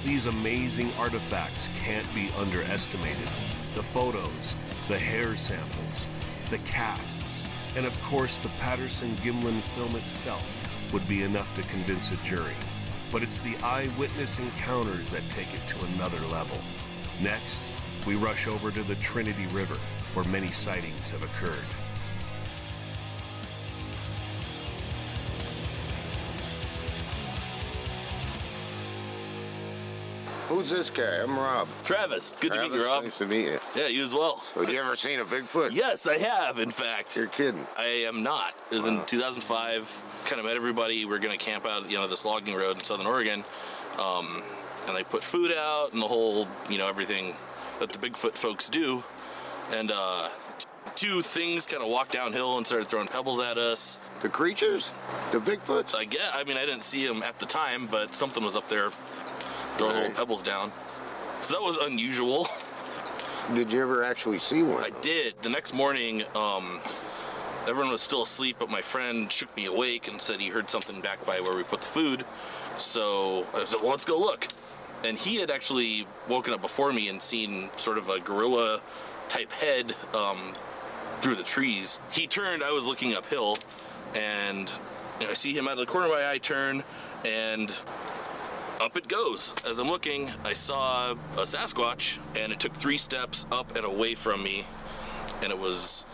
These amazing artifacts can't be underestimated. The photos, the hair samples, the casts, and of course the Patterson-Gimlin film itself would be enough to convince a jury. But it's the eyewitness encounters that take it to another level. Next, we rush over to the Trinity River, where many sightings have occurred. Who's this guy? I'm Rob. Travis, good to meet you, Rob. Nice to meet you. Yeah, you as well. Have you ever seen a Bigfoot? Yes, I have, in fact. You're kidding. I am not. It was in 2005. Kind of met everybody. We were going to camp out, this logging road in Southern Oregon. And I put food out and the whole, everything that the Bigfoot folks do. And two things kind of walked downhill and started throwing pebbles at us. The creatures? The Bigfoots? I didn't see them at the time, but something was up there throwing little pebbles down. So that was unusual. Did you ever actually see one? I did. The next morning, everyone was still asleep, but my friend shook me awake and said he heard something back by where we put the food. So I said, well, let's go look. And he had actually woken up before me and seen sort of a gorilla type head through the trees. He turned, I was looking uphill, and I see him out of the corner of my eye turn, and up it goes. As I'm looking, I saw a Sasquatch, and it took 3 steps up and away from me, and it was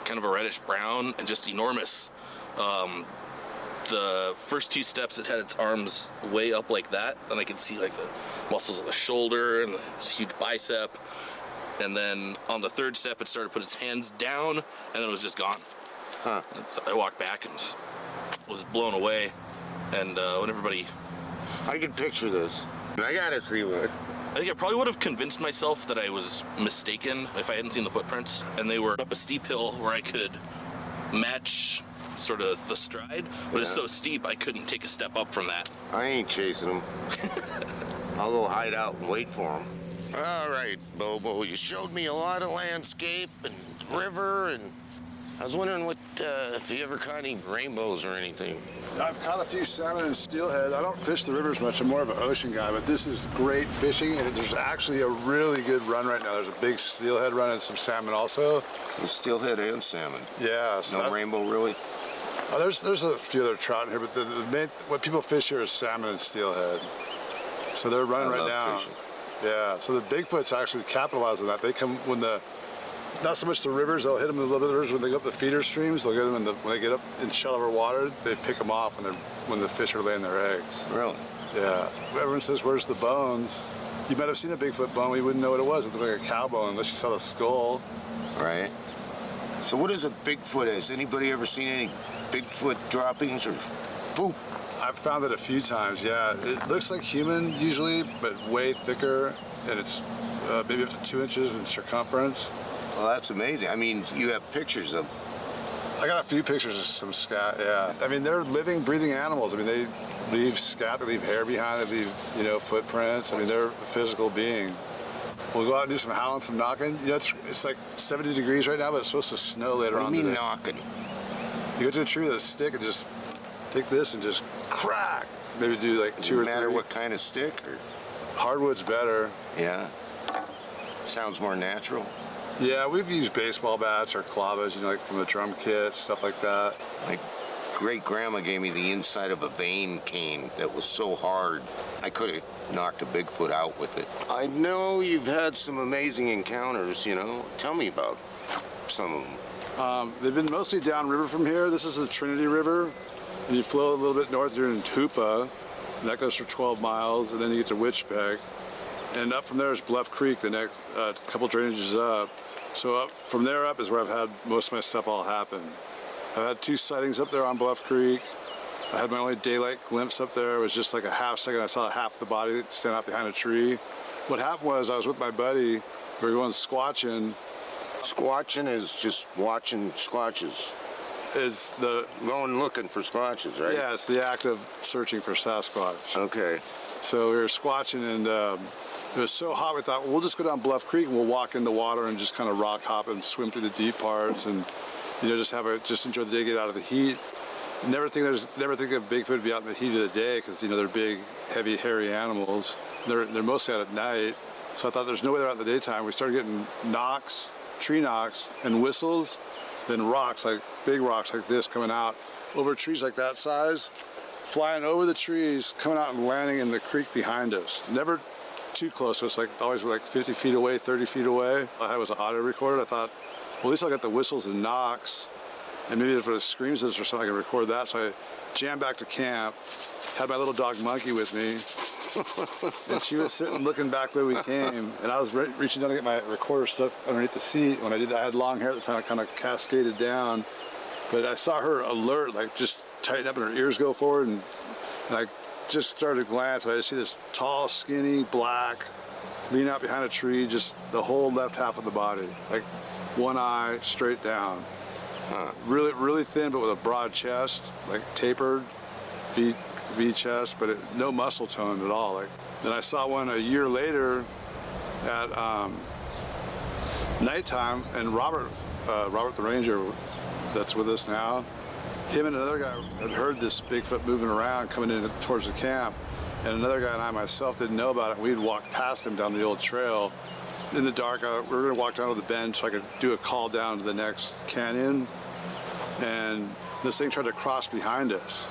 kind of a reddish brown and just enormous. The first 2 steps, it had its arms way up like that, and I could see like the muscles of the shoulder and this huge bicep. And then on the 3rd step, it started to put its hands down, and then it was just gone. Huh. And so I walked back and was blown away. And when everybody, I can picture this. I gotta see one. I think I probably would have convinced myself that I was mistaken if I hadn't seen the footprints. And they were up a steep hill where I could match sort of the stride, but it's so steep I couldn't take a step up from that. I ain't chasing them. I'll go hide out and wait for him. All right, Bobo, you showed me a lot of landscape and river, and I was wondering if you ever caught any rainbows or anything. I've caught a few salmon and steelhead. I don't fish the rivers much. I'm more of an ocean guy, but this is great fishing, and there's actually a really good run right now. There's a big steelhead run and some salmon also. So steelhead and salmon. Yeah. So no rainbow, really? There's a few other trout in here, but the main, what people fish here is salmon and steelhead. So they're running right now. Fishing. Yeah. So the Bigfoot's actually capitalizing that. They come when not so much the rivers, they'll hit them in a little bit of the rivers. When they go up the feeder streams, they'll get them when they get up in shallower water, they pick them off when the fish are laying their eggs. Really? Yeah. Everyone says, where's the bones? You might have seen a Bigfoot bone, we wouldn't know what it was. It looked like a cow bone unless you saw the skull. Right. So what is a Bigfoot? Has anybody ever seen any Bigfoot droppings or poop? I've found it a few times, yeah. It looks like human usually, but way thicker, and it's maybe up to 2 inches in circumference. Well, that's amazing. I mean, you have pictures of... I got a few pictures of some scat, yeah. I mean, they're living, breathing animals. I mean, they leave scat, they leave hair behind, they leave, footprints. I mean, they're a physical being. We'll go out and do some howling, some knocking. It's like 70 degrees right now, but it's supposed to snow later on. What do you mean today. knocking? You go to a tree with a stick and just take this and just crack. Maybe do like 2 or 3. Does it matter what kind of stick? Or? Hardwood's better. Yeah. Sounds more natural. Yeah, we've used baseball bats or clavas, like from the drum kit, stuff like that. My great-grandma gave me the inside of a vein cane that was so hard, I could have knocked a Bigfoot out with it. I know you've had some amazing encounters, Tell me about some of them. They've been mostly downriver from here. This is the Trinity River. And you flow a little bit north, you're in Tupa, and that goes for 12 miles, and then you get to Witchbeck. And up from there is Bluff Creek, the next couple drainages up. So up from there up is where I've had most of my stuff all happen. I've had 2 sightings up there on Bluff Creek. I had my only daylight glimpse up there. It was just like a half second. I saw half the body stand out behind a tree. What happened was I was with my buddy. We were going squatching. Squatching is just watching squatches. Going looking for squatches, right? Yeah, it's the act of searching for Sasquatch. Okay. So we were squatching, and it was so hot we thought, we'll just go down Bluff Creek and we'll walk in the water and just kind of rock hop and swim through the deep parts and just enjoy the day, get out of the heat. Never think of Bigfoot to be out in the heat of the day because they're big, heavy, hairy animals. They're mostly out at night. So I thought there's no way they're out in the daytime. We started getting knocks, tree knocks, and whistles, then rocks, like big rocks like this coming out over trees like that size, flying over the trees, coming out and landing in the creek behind us. Never too close to us, always 50 feet away, 30 feet away. I had was an audio recorder. I thought, well, at least I got the whistles and knocks, and maybe if it screams at us or something, I can record that. So I jammed back to camp, had my little dog Monkey with me, and she was sitting looking back where we came, and I was reaching down to get my recorder stuff underneath the seat. When I did that, I had long hair at the time, I kind of cascaded down, but I saw her alert, just tighten up and her ears go forward, and I just started to glance, and I just see this tall, skinny, black, lean out behind a tree, just the whole left half of the body, one eye straight down. Really, really thin, but with a broad chest, tapered, V chest, but no muscle tone at all. Then I saw one a year later at nighttime, and Robert the Ranger, that's with us now, him and another guy had heard this Bigfoot moving around coming in towards the camp, and another guy and I myself didn't know about it. We'd walked past him down the old trail. In the dark, we were going to walk down to the bend so I could do a call down to the next canyon, and this thing tried to cross behind us.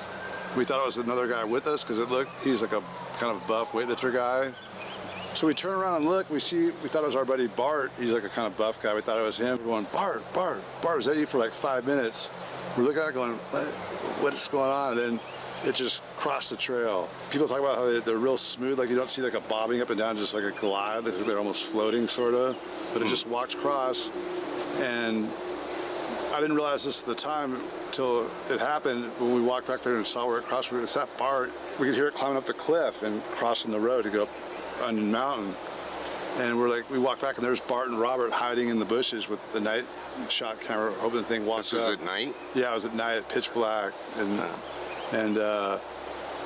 We thought it was another guy with us because he's like a kind of buff weightlifter guy. So we turn around and look, we thought it was our buddy Bart. He's like a kind of buff guy. We thought it was him. We're going, Bart, is that you, for 5 minutes? We're looking at it going, what's going on? And then it just crossed the trail. People talk about how they're real smooth, you don't see a bobbing up and down, just like a glide. They're almost floating, sort of. But it just walked across, and I didn't realize this at the time until it happened. When we walked back there and saw where it crossed, it's that Bart. We could hear it climbing up the cliff and crossing the road to go up Onion Mountain. And we walked back, and there's Bart and Robert hiding in the bushes with the night shot camera, hoping the thing walks up. This was at night? Yeah, it was at night, pitch black. And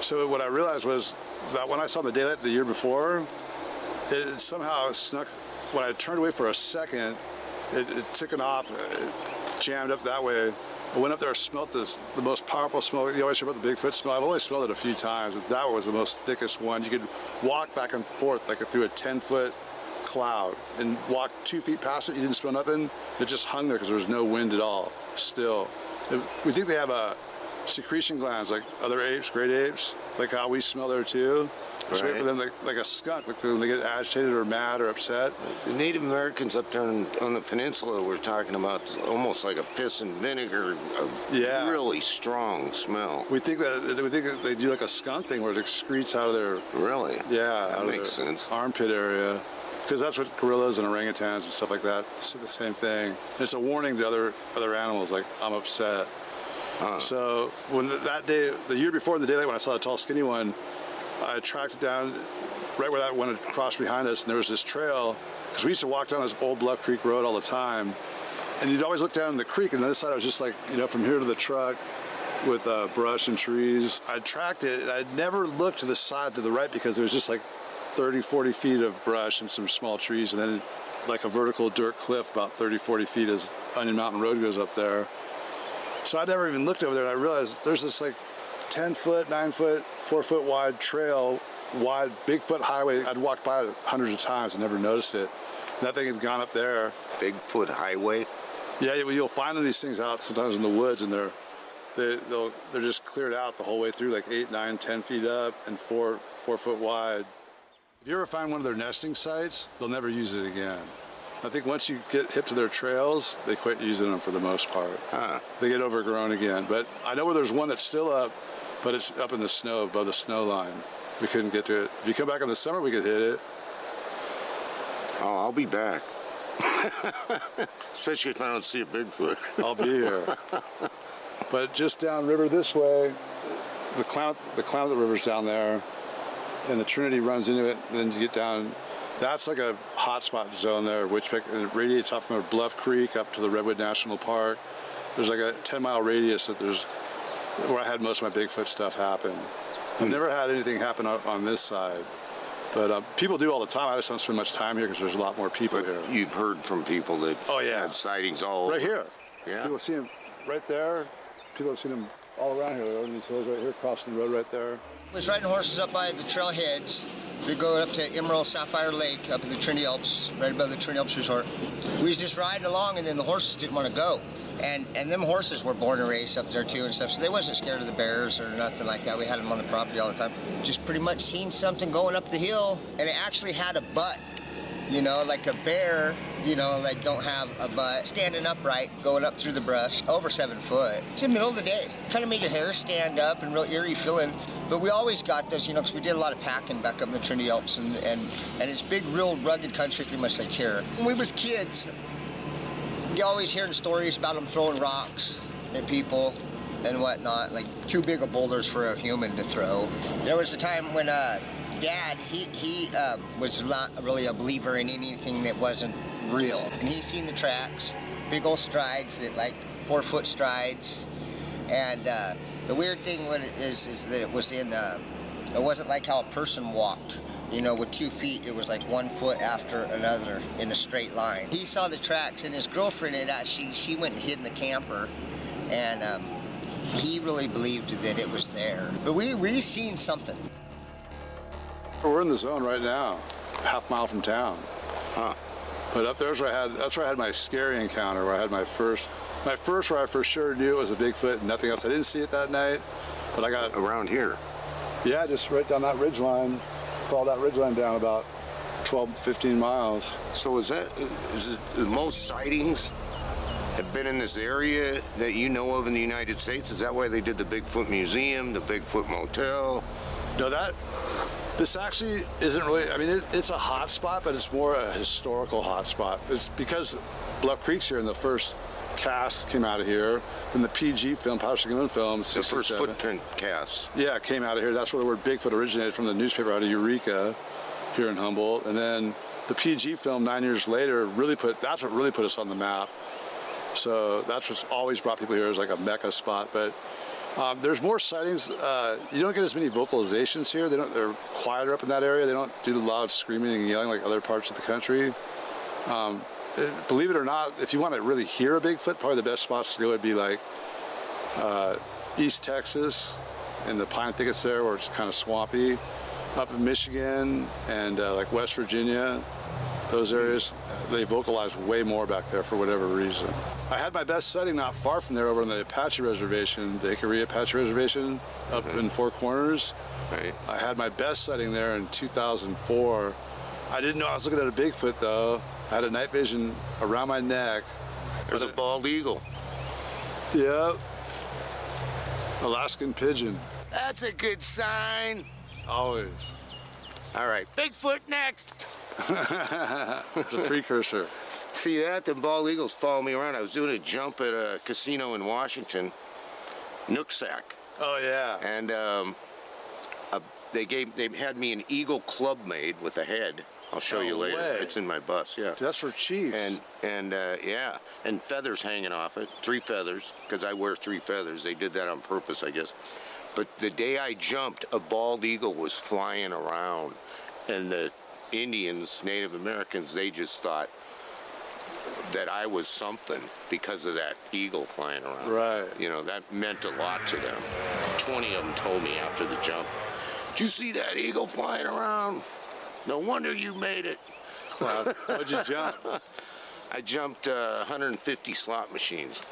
So what I realized was that when I saw the daylight the year before, it somehow snuck. When I turned away for a second, it took off, it jammed up that way. I went up there and smelled the most powerful smell. You always hear about the Bigfoot smell. I've only smelled it a few times, but that was the most thickest one. You could walk back and forth like through a 10-foot cloud and walk 2 feet past it. You didn't smell nothing. It just hung there because there was no wind at all. Still, we think they have secretion glands like other apes, great apes, like how we smell there too. It's right for them like a skunk, like when they get agitated or mad or upset. The Native Americans up there on the peninsula were talking about almost like a piss and vinegar, a really strong smell. We think that they do like a skunk thing where it excretes out of their that makes sense. Armpit area. Because that's what gorillas and orangutans and stuff like that, it's the same thing. It's a warning to other animals, like, I'm upset. So when that day, the year before in the daylight, when I saw the tall, skinny one, I tracked it down right where that one had crossed behind us, and there was this trail, because we used to walk down this old Bluff Creek road all the time, and you'd always look down in the creek, and the other side was just like, from here to the truck with brush and trees. I tracked it, and I'd never looked to the side to the right because there was just like 30, 40 feet of brush and some small trees, and then like a vertical dirt cliff about 30, 40 feet as Onion Mountain Road goes up there. So I never even looked over there, and I realized there's this like 10-foot, 9-foot, 4-foot wide trail, wide Bigfoot highway. I'd walked by it hundreds of times and never noticed it. And that thing had gone up there. Bigfoot highway? Yeah, you'll find these things out sometimes in the woods, and they're just cleared out the whole way through, like 8, 9, 10 feet up and 4 foot wide. If you ever find one of their nesting sites, they'll never use it again. I think once you get hip to their trails, they quit using them for the most part. They get overgrown again. But I know where there's one that's still up, but it's up in the snow, above the snow line. We couldn't get to it. If you come back in the summer, we could hit it. Oh, I'll be back. Especially if I don't see a Bigfoot. I'll be here. But just downriver this way, the Klamath River's down there, and the Trinity runs into it, and then you get down. That's like a hotspot zone there, which it radiates off from Bluff Creek up to the Redwood National Park. There's like a 10-mile radius where I had most of my Bigfoot stuff happen. I've never had anything happen on this side, but people do all the time. I just don't spend much time here because there's a lot more people here. You've heard from people that had sightings all right over. Here. Yeah. People see them right there. People have seen them all around here. Over these hills right here, crossing the road right there. I was riding horses up by the trailheads. They go up to Emerald Sapphire Lake up in the Trinity Alps, right above the Trinity Alps Resort. We was just riding along, and then the horses didn't want to go. And them horses were born and raised up there too and stuff, so they wasn't scared of the bears or nothing like that. We had them on the property all the time. Just pretty much seen something going up the hill, and it actually had a butt, like a bear, like don't have a butt, standing upright, going up through the brush, over 7 foot. It's in the middle of the day. Kind of made your hair stand up and real eerie feeling. But we always got those, because we did a lot of packing back up in the Trinity Alps, and it's big, real rugged country, pretty much like here. When we was kids, you always hearing stories about them throwing rocks at people and whatnot, like too big of boulders for a human to throw. There was a time when Dad, he was not really a believer in anything that wasn't real. And he seen the tracks, big old strides, like 4-foot strides. And the weird thing is that it was it wasn't like how a person walked. With 2 feet, it was like 1 foot after another in a straight line. He saw the tracks, and his girlfriend she went and hid in the camper, and he really believed that it was there. But we seen something. We're in the zone right now, half mile from town. But up there's that's where I had my scary encounter, where I had my first where I for sure knew it was a Bigfoot and nothing else. I didn't see it that night, but I got around here. Yeah, just right down that ridge line. Followed that ridge line down about 12, 15 miles. So is it most sightings have been in this area that you know of in the United States? Is that why they did the Bigfoot Museum, the Bigfoot Motel? No, this actually isn't really, it's a hot spot, but it's more a historical hot spot. It's because Bluff Creek's here, and the first cast came out of here. Then the PG film, Patterson Gimlin film, the first footprint cast. Yeah, came out of here. That's where the word Bigfoot originated from, the newspaper out of Eureka here in Humboldt. And then the PG film 9 years later that's what really put us on the map. So that's what's always brought people here as like a Mecca spot. But There's more sightings. You don't get as many vocalizations here. They're quieter up in that area. They don't do the loud screaming and yelling like other parts of the country. Believe it or not, if you want to really hear a Bigfoot, probably the best spots to go would be like East Texas and the pine thickets there where it's kind of swampy. Up in Michigan and like West Virginia, those areas, they vocalize way more back there for whatever reason. I had my best sighting not far from there over on the Apache Reservation, the Hickory Apache Reservation up in Four Corners. Right. I had my best sighting there in 2004. I didn't know I was looking at a Bigfoot though. I had a night vision around my neck. There's a bald eagle. Yep. Alaskan pigeon. That's a good sign. Always. All right, Bigfoot next. It's a precursor. See that? The bald eagles follow me around. I was doing a jump at a casino in Washington, Nooksack. Oh yeah. And they had me an eagle club made with a head. I'll show you later. Way. It's in my bus, yeah. That's for chiefs. And yeah, and feathers hanging off it. 3 feathers, because I wear 3 feathers. They did that on purpose, I guess. But the day I jumped, a bald eagle was flying around, and the Indians, Native Americans, they just thought that I was something because of that eagle flying around. Right. You know, that meant a lot to them. 20 of them told me after the jump, "Did you see that eagle flying around? No wonder you made it." What'd you jump? I jumped 150 slot machines.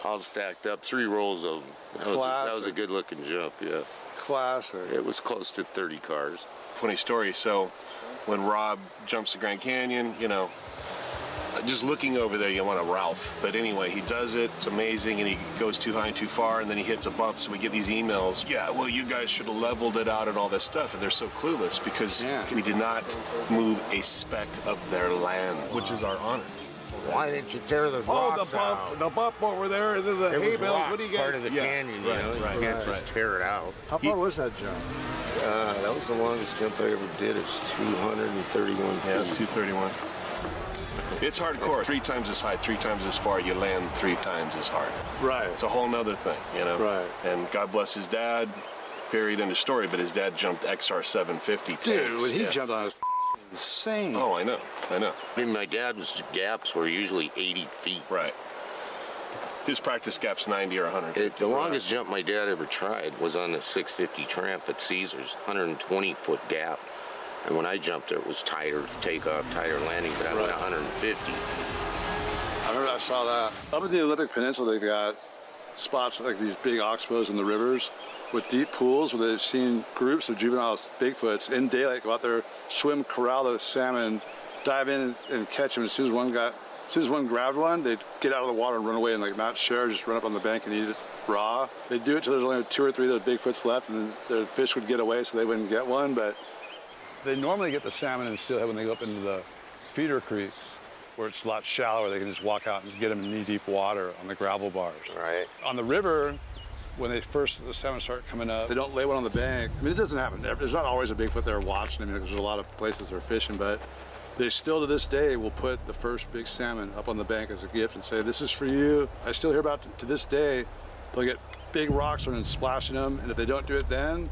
All stacked up, 3 rows of them. That was a good looking jump, yeah. Classic. It was close to 30 cars. Funny story. So when Rob jumps the Grand Canyon, you know, just looking over there, you want a Ralph. But anyway, he does it. It's amazing. And he goes too high and too far. And then he hits a bump. So we get these emails. Yeah, well, you guys should have leveled it out and all this stuff. And they're so clueless because we did not move a speck of their land, which is our honor. Why didn't you tear the rocks out? The bump over there, and then the hay bales. What do you get? Part of the canyon, you know. You can't just tear it out. How far was that jump? That was the longest jump I ever did. It's 231 feet. Yeah, 231. It's hardcore. 3 times as high, 3 times as far. You land 3 times as hard. Right. It's a whole nother thing, you know. Right. And God bless his dad. Period. End of story. But his dad jumped XR 750. Dude, when he jumped on, it was insane. Oh, I know. I mean, my dad's gaps were usually 80 feet. Right. His practice gap's 90 or 100. The longest jump my dad ever tried was on the 650 Tramp at Caesars, 120-foot gap. And when I jumped there, it was tighter takeoff, tighter landing, but I went 150. I remember I saw that. Up at the Olympic Peninsula, they've got spots like these big oxbows in the rivers with deep pools where they've seen groups of juvenile Bigfoots in daylight go out there, swim, corral the salmon, dive in and catch them. As soon as one grabbed one, they'd get out of the water and run away and like not share, just run up on the bank and eat it raw. They'd do it till there's only 2 or 3 of those Bigfoots left, and then the fish would get away so they wouldn't get one. But they normally get the salmon in steelhead when they go up into the feeder creeks, where it's a lot shallower. They can just walk out and get them in knee-deep water on the gravel bars. Right. On the river, when the salmon start coming up, they don't lay one on the bank. I mean, it doesn't happen. There's not always a Bigfoot there watching. I mean, there's a lot of places they're fishing, but they still to this day will put the first big salmon up on the bank as a gift and say, "This is for you." I still hear about, to this day, they'll get big rocks and splashing them, and if they don't do it then,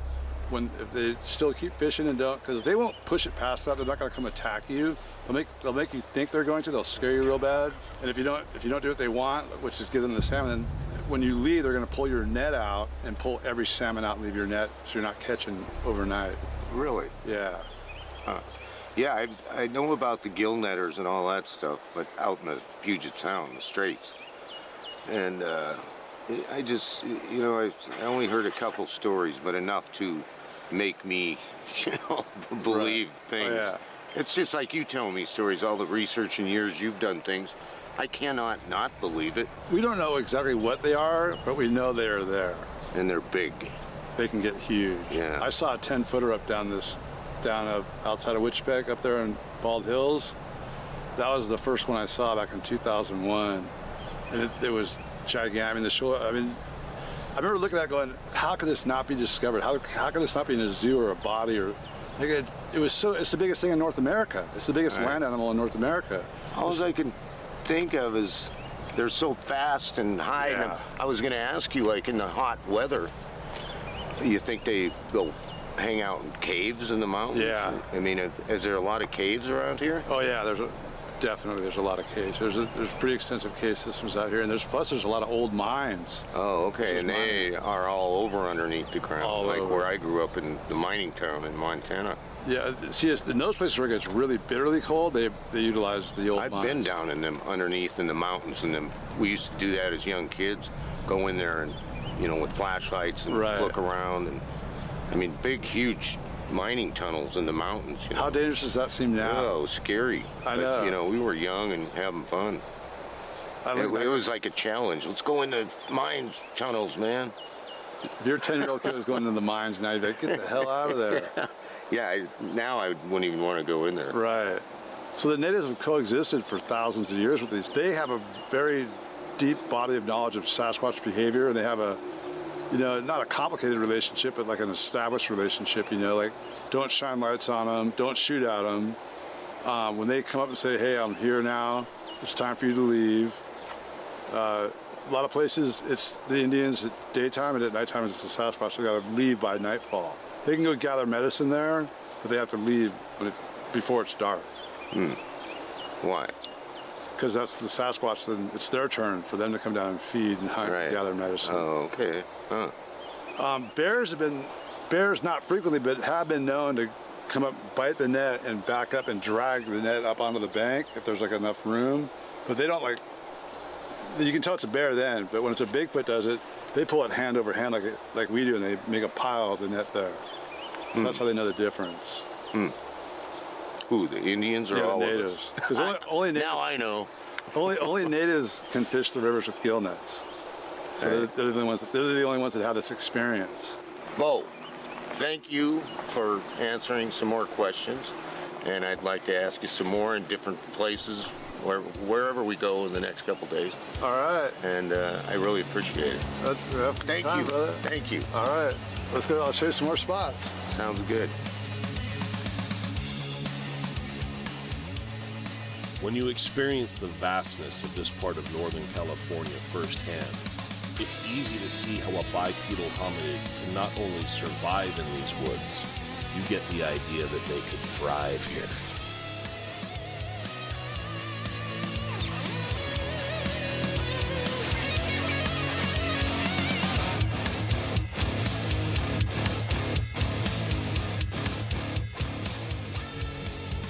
if they still keep fishing and don't, because they won't push it past that, they're not going to come attack you. They'll make you think they're going to. They'll scare you real bad. And if you don't do what they want, which is give them the salmon, when you leave, they're going to pull your net out and pull every salmon out and leave your net, so you're not catching overnight. Really? Yeah. Yeah, I know about the gill netters and all that stuff, but out in the Puget Sound, the Straits. And I just, you know, I only heard a couple stories, but enough to make me, believe things. Oh, yeah. It's just like you telling me stories, all the research and years you've done things. I cannot not believe it. We don't know exactly what they are, but we know they are there. And they're big. They can get huge. Yeah. I saw a 10-footer up outside of Wichita up there in Bald Hills. That was the first one I saw back in 2001. And it was gigantic. I I remember looking at it going, how could this not be discovered? How could this not be in a zoo or a body or like it's the biggest thing in North America. It's the biggest land animal in North America. All I can think of is they're so fast and high. Yeah. And I was going to ask you, like in the hot weather, you think they go hang out in caves in the mountains? Yeah. I mean, is there a lot of caves around here? Oh yeah, definitely there's a lot of caves. There's pretty extensive cave systems out here, and there's a lot of old mines. Oh, okay, and they are all over underneath the ground, All like over. where I grew up in the mining town in Montana. Yeah, see, in those places where it gets really bitterly cold, they utilize the old I've mines. been down in them underneath in the mountains, and them we used to do that as young kids. Go in there and with flashlights and Right. look around, and I mean big, huge mining tunnels in the mountains. How dangerous does that seem now? Oh, scary. I But, know. we were young and having fun. It was like a challenge. Let's go into mines tunnels, man. If your 10-year-old kid was going into the mines now, you'd be like, get the hell out of there. Yeah, now I wouldn't even want to go in there. Right. So the natives have coexisted for thousands of years with these. They have a very deep body of knowledge of Sasquatch behavior, and they have a, not a complicated relationship, but like an established relationship, like don't shine lights on them, don't shoot at them. When they come up and say, hey, I'm here now, it's time for you to leave. A lot of places, it's the Indians at daytime, and at nighttime it's the Sasquatch. They gotta leave by nightfall. They can go gather medicine there, but they have to leave before it's dark. Why? Because that's the Sasquatch, then it's their turn for them to come down and feed and hunt and gather medicine. Oh, okay. Huh. Bears not frequently, but have been known to come up, bite the net, and back up and drag the net up onto the bank if there's like enough room. But they don't you can tell it's a bear then, but when it's a Bigfoot does it, they pull it hand over hand like we do, and they make a pile of the net there. So that's how they know the difference. Who, the Indians or Yeah, all the of us? natives. Because only natives. Now I know. Only natives can fish the rivers with gill nets. So they're the only ones that have this experience. Bo, thank you for answering some more questions, and I'd like to ask you some more in different places, wherever we go in the next couple days. All right. And I really appreciate it. Thank you. Brother. Thank you. All right. Let's go. I'll show you some more spots. Sounds good. When you experience the vastness of this part of Northern California firsthand, it's easy to see how a bipedal hominid can not only survive in these woods, you get the idea that they could thrive here.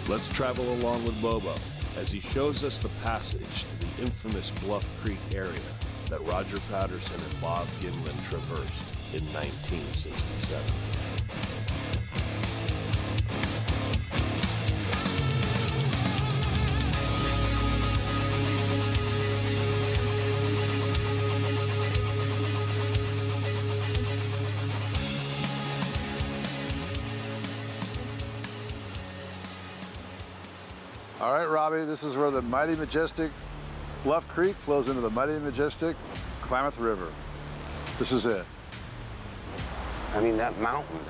Let's travel along with Bobo as he shows us the passage to the infamous Bluff Creek area that Roger Patterson and Bob Gimlin traversed in 1967. All right, Robbie, this is where the mighty majestic Bluff Creek flows into the mighty majestic Klamath River. This is it. I mean, that mountain.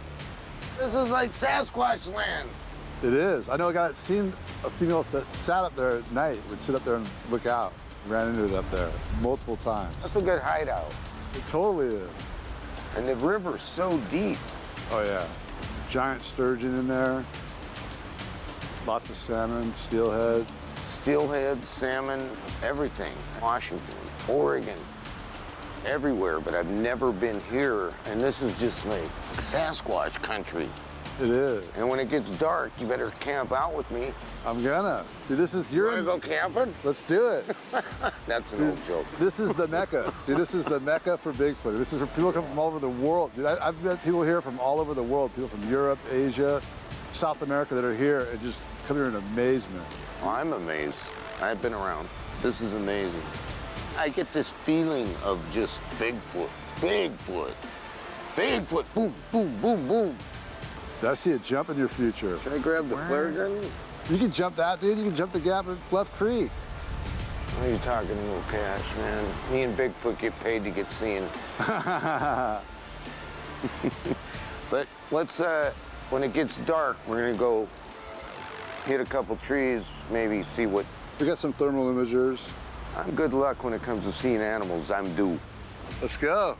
This is like Sasquatch land. It is. I know a guy that's seen a female that sat up there at night, would sit up there and look out. Ran into it up there multiple times. That's a good hideout. It totally is. And the river's so deep. Oh, yeah. Giant sturgeon in there. Lots of salmon, steelhead. Steelhead, salmon, everything. Washington, Oregon, everywhere, but I've never been here. And this is just like Sasquatch country. It is. And when it gets dark, you better camp out with me. I'm gonna. Dude, this is your... You wanna go camping? Let's do it. That's an old joke. This is the Mecca. Dude, this is the Mecca for Bigfoot. This is for people who come from all over the world. Dude, I've met people here from all over the world. People from Europe, Asia, South America that are here and just come here in amazement. Well, I'm amazed. I've been around. This is amazing. I get this feeling of just Bigfoot. Bigfoot. Bigfoot. Boom, boom, boom, boom. Did I see a jump in your future? Should I grab the flare gun? You can jump that, dude. You can jump the gap at Bluff Creek. Why are you talking a little cash, man? Me and Bigfoot get paid to get seen. But let's, when it gets dark, we're gonna go hit a couple trees, maybe see what... We got some thermal imagers. I'm good luck when it comes to seeing animals. I'm due. Let's go.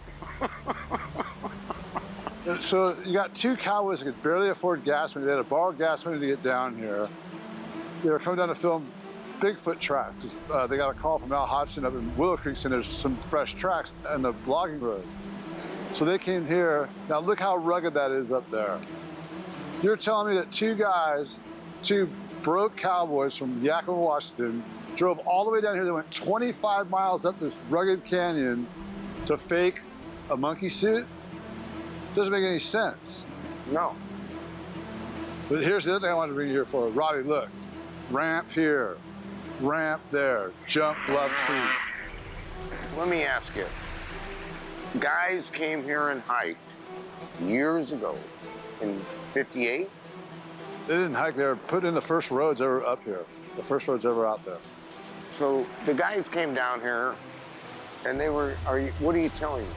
So you got two cowboys that could barely afford gas money. They had to borrow gas money to get down here. They were coming down to film Bigfoot tracks. They got a call from Al Hodgson up in Willow Creek saying there's some fresh tracks on the logging roads. So they came here. Now look how rugged that is up there. You're telling me that two broke cowboys from Yakima, Washington, drove all the way down here. They went 25 miles up this rugged canyon to fake a monkey suit? Doesn't make any sense. No. But here's the other thing I wanted to bring you here for. Robbie, look. Ramp here, ramp there, jump Bluff Creek. Let me ask you. Guys came here and hiked years ago in 58? They didn't hike. They were putting in the first roads ever up here. The first roads ever out there. So the guys came down here and they were, what are you telling me?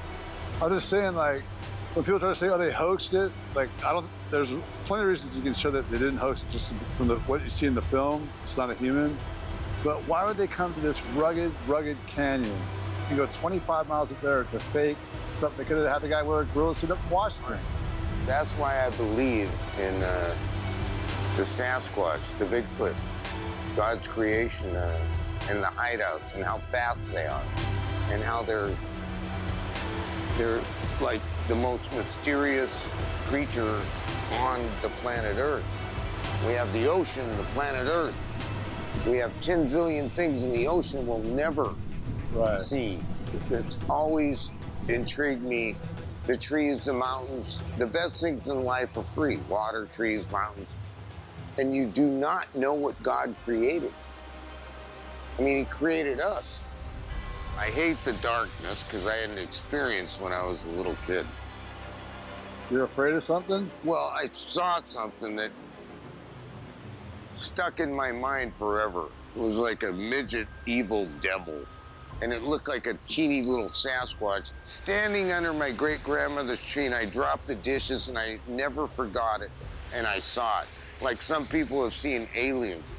I'm just saying, like, when people try to say, oh, they hoaxed it, like, there's plenty of reasons you can show that they didn't hoax it just from what you see in the film. It's not a human. But why would they come to this rugged canyon? You go 25 miles up there to fake something. They could have had the guy wear a gorilla suit up in Washington. That's why I believe in the Sasquatch, the Bigfoot, God's creation, and the hideouts, and how fast they are, and how they're like the most mysterious creature on the planet Earth. We have the ocean, the planet Earth. We have 10 zillion things in the ocean we'll never see. It's always intrigued me. The trees, the mountains, the best things in life are free. Water, trees, mountains. And you do not know what God created. I mean, he created us. I hate the darkness because I had an experience when I was a little kid. You're afraid of something? Well, I saw something that stuck in my mind forever. It was like a midget evil devil. And it looked like a teeny little Sasquatch standing under my great-grandmother's tree, and I dropped the dishes and I never forgot it. And I saw it. Like some people have seen aliens.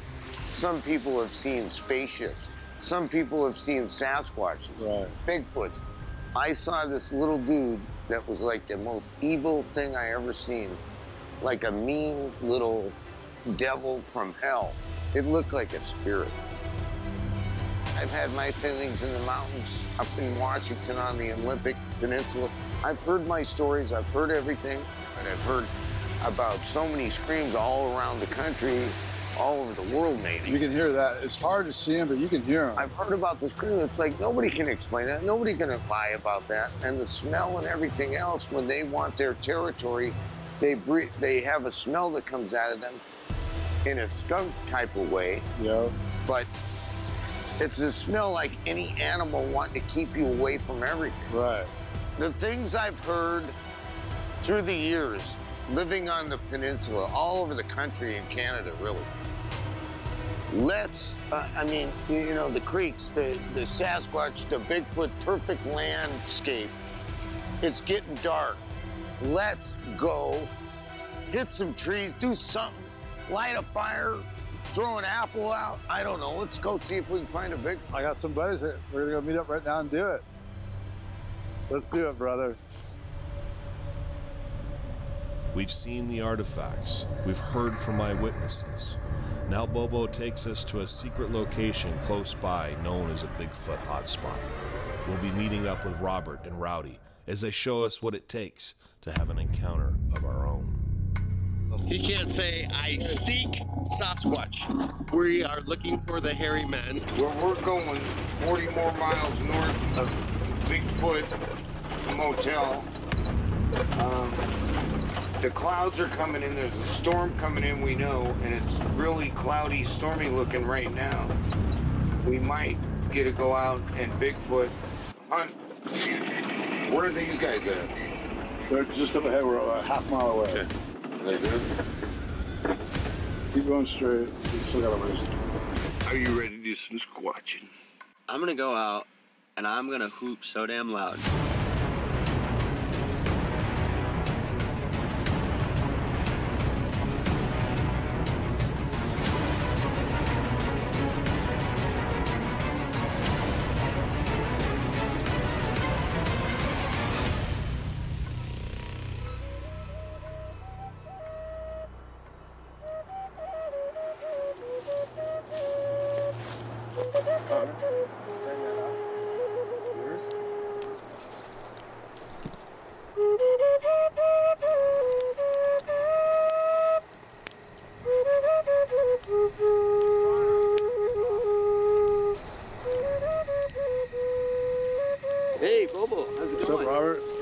Some people have seen spaceships. Some people have seen Sasquatches, Bigfoot. I saw this little dude that was like the most evil thing I ever seen. Like a mean little devil from hell. It looked like a spirit. I've had my feelings in the mountains up in Washington on the Olympic Peninsula. I've heard my stories, I've heard everything, and I've heard about so many screams all around the country, all over the world, maybe. You can hear that. It's hard to see them, but you can hear them. I've heard about the scream. It's like nobody can explain that. Nobody can lie about that. And the smell and everything else, when they want their territory, they have a smell that comes out of them in a skunk type of way. Yeah. But it's a smell like any animal wanting to keep you away from everything. Right. The things I've heard through the years, living on the peninsula, all over the country and Canada, really. I mean, you know, the creeks, the Sasquatch, the Bigfoot, perfect landscape. It's getting dark. Let's go hit some trees, do something, light a fire, throw an apple out. I don't know. Let's go see if we can find a Bigfoot. I got some buddies that we're gonna go meet up right now and do it. Let's do it, brother. We've seen the artifacts. We've heard from eyewitnesses. Now Bobo takes us to a secret location close by known as a Bigfoot hotspot. We'll be meeting up with Robert and Rowdy as they show us what it takes to have an encounter of our own. He can't say, I seek Sasquatch. We are looking for the hairy men. Where we're going 40 more miles north of Bigfoot Motel. The clouds are coming in. There's a storm coming in, we know, and it's really cloudy, stormy looking right now. We might get to go out and Bigfoot hunt. Where are these guys at? They're just up ahead. We're a half mile away. Okay. Are they good? Keep going straight. We still got a ways. Are you ready to do some squatching? I'm gonna go out and I'm gonna hoop so damn loud.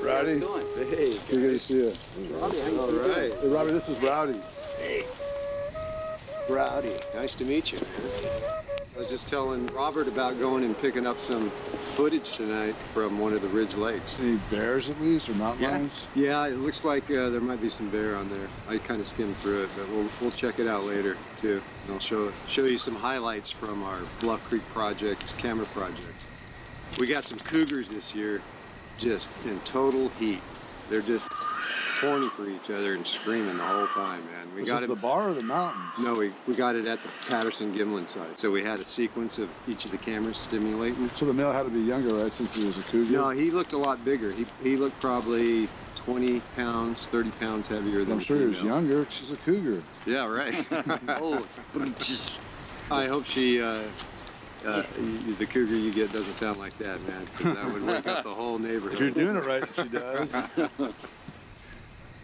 Rowdy? How's it going? Hey, good to see you. Robbie, how you All doing? right. Hey, Robbie, this is Rowdy. Hey. Rowdy, nice to meet you. I was just telling Robert about going and picking up some footage tonight from one of the Ridge Lakes. Any bears at least, or mountain lions? Yeah, it looks like there might be some bear on there. I kind of skimmed through it, but we'll check it out later too. And I'll show you some highlights from our Bluff Creek project, camera project. We got some cougars this year, just in total heat. They're just horny for each other and screaming the whole time, man. Was this the bar or the mountains? No, we got it at the Patterson-Gimlin site. So we had a sequence of each of the cameras stimulating. So the male had to be younger, right, since he was a cougar? No, he looked a lot bigger. He looked probably 20 pounds, 30 pounds heavier than I'm sure he was younger, 'cause she's a cougar. Yeah, right. Oh, let me just... I hope she, the cougar you get doesn't sound like that, man, because that would wake up the whole neighborhood. If you're doing it right, she does.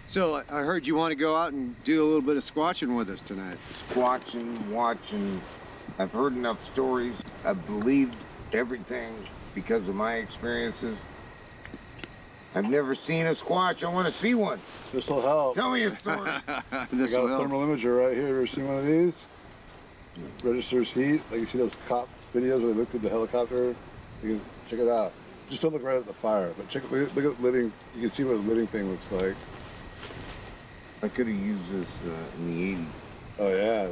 So I heard you want to go out and do a little bit of squatching with us tonight. Squatching, watching. I've heard enough stories. I've believed everything because of my experiences. I've never seen a squatch. I want to see one. This will help. Tell me a story. I got a thermal imager right here. Ever seen one of these? Registers heat. Like you see those cop videos where they look through the helicopter. You can check it out. Just don't look right at the fire, but look at living. You can see what a living thing looks like. I could have used this in the 80s. Oh yeah.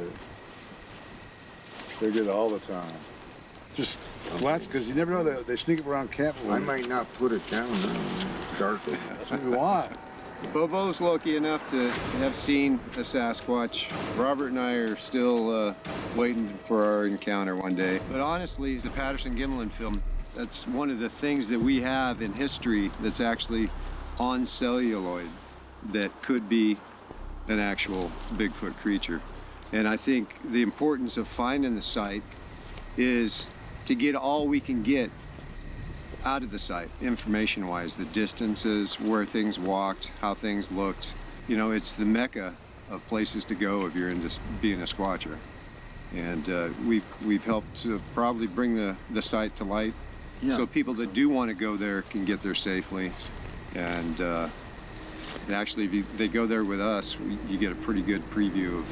They're good all the time. Just glance, because you never know, they sneak up around camp. I might not put it down darkly. That's what we want. Bobo's lucky enough to have seen a Sasquatch. Robert and I are still waiting for our encounter one day. But honestly, the Patterson-Gimlin film, that's one of the things that we have in history that's actually on celluloid that could be an actual Bigfoot creature. And I think the importance of finding the site is to get all we can get out of the site, information-wise, the distances, where things walked, how things looked. You know, it's the Mecca of places to go if you're into being a squatcher. And we've helped to probably bring the site to light, so people that do want to go there can get there safely. And actually, if they go there with us, you get a pretty good preview of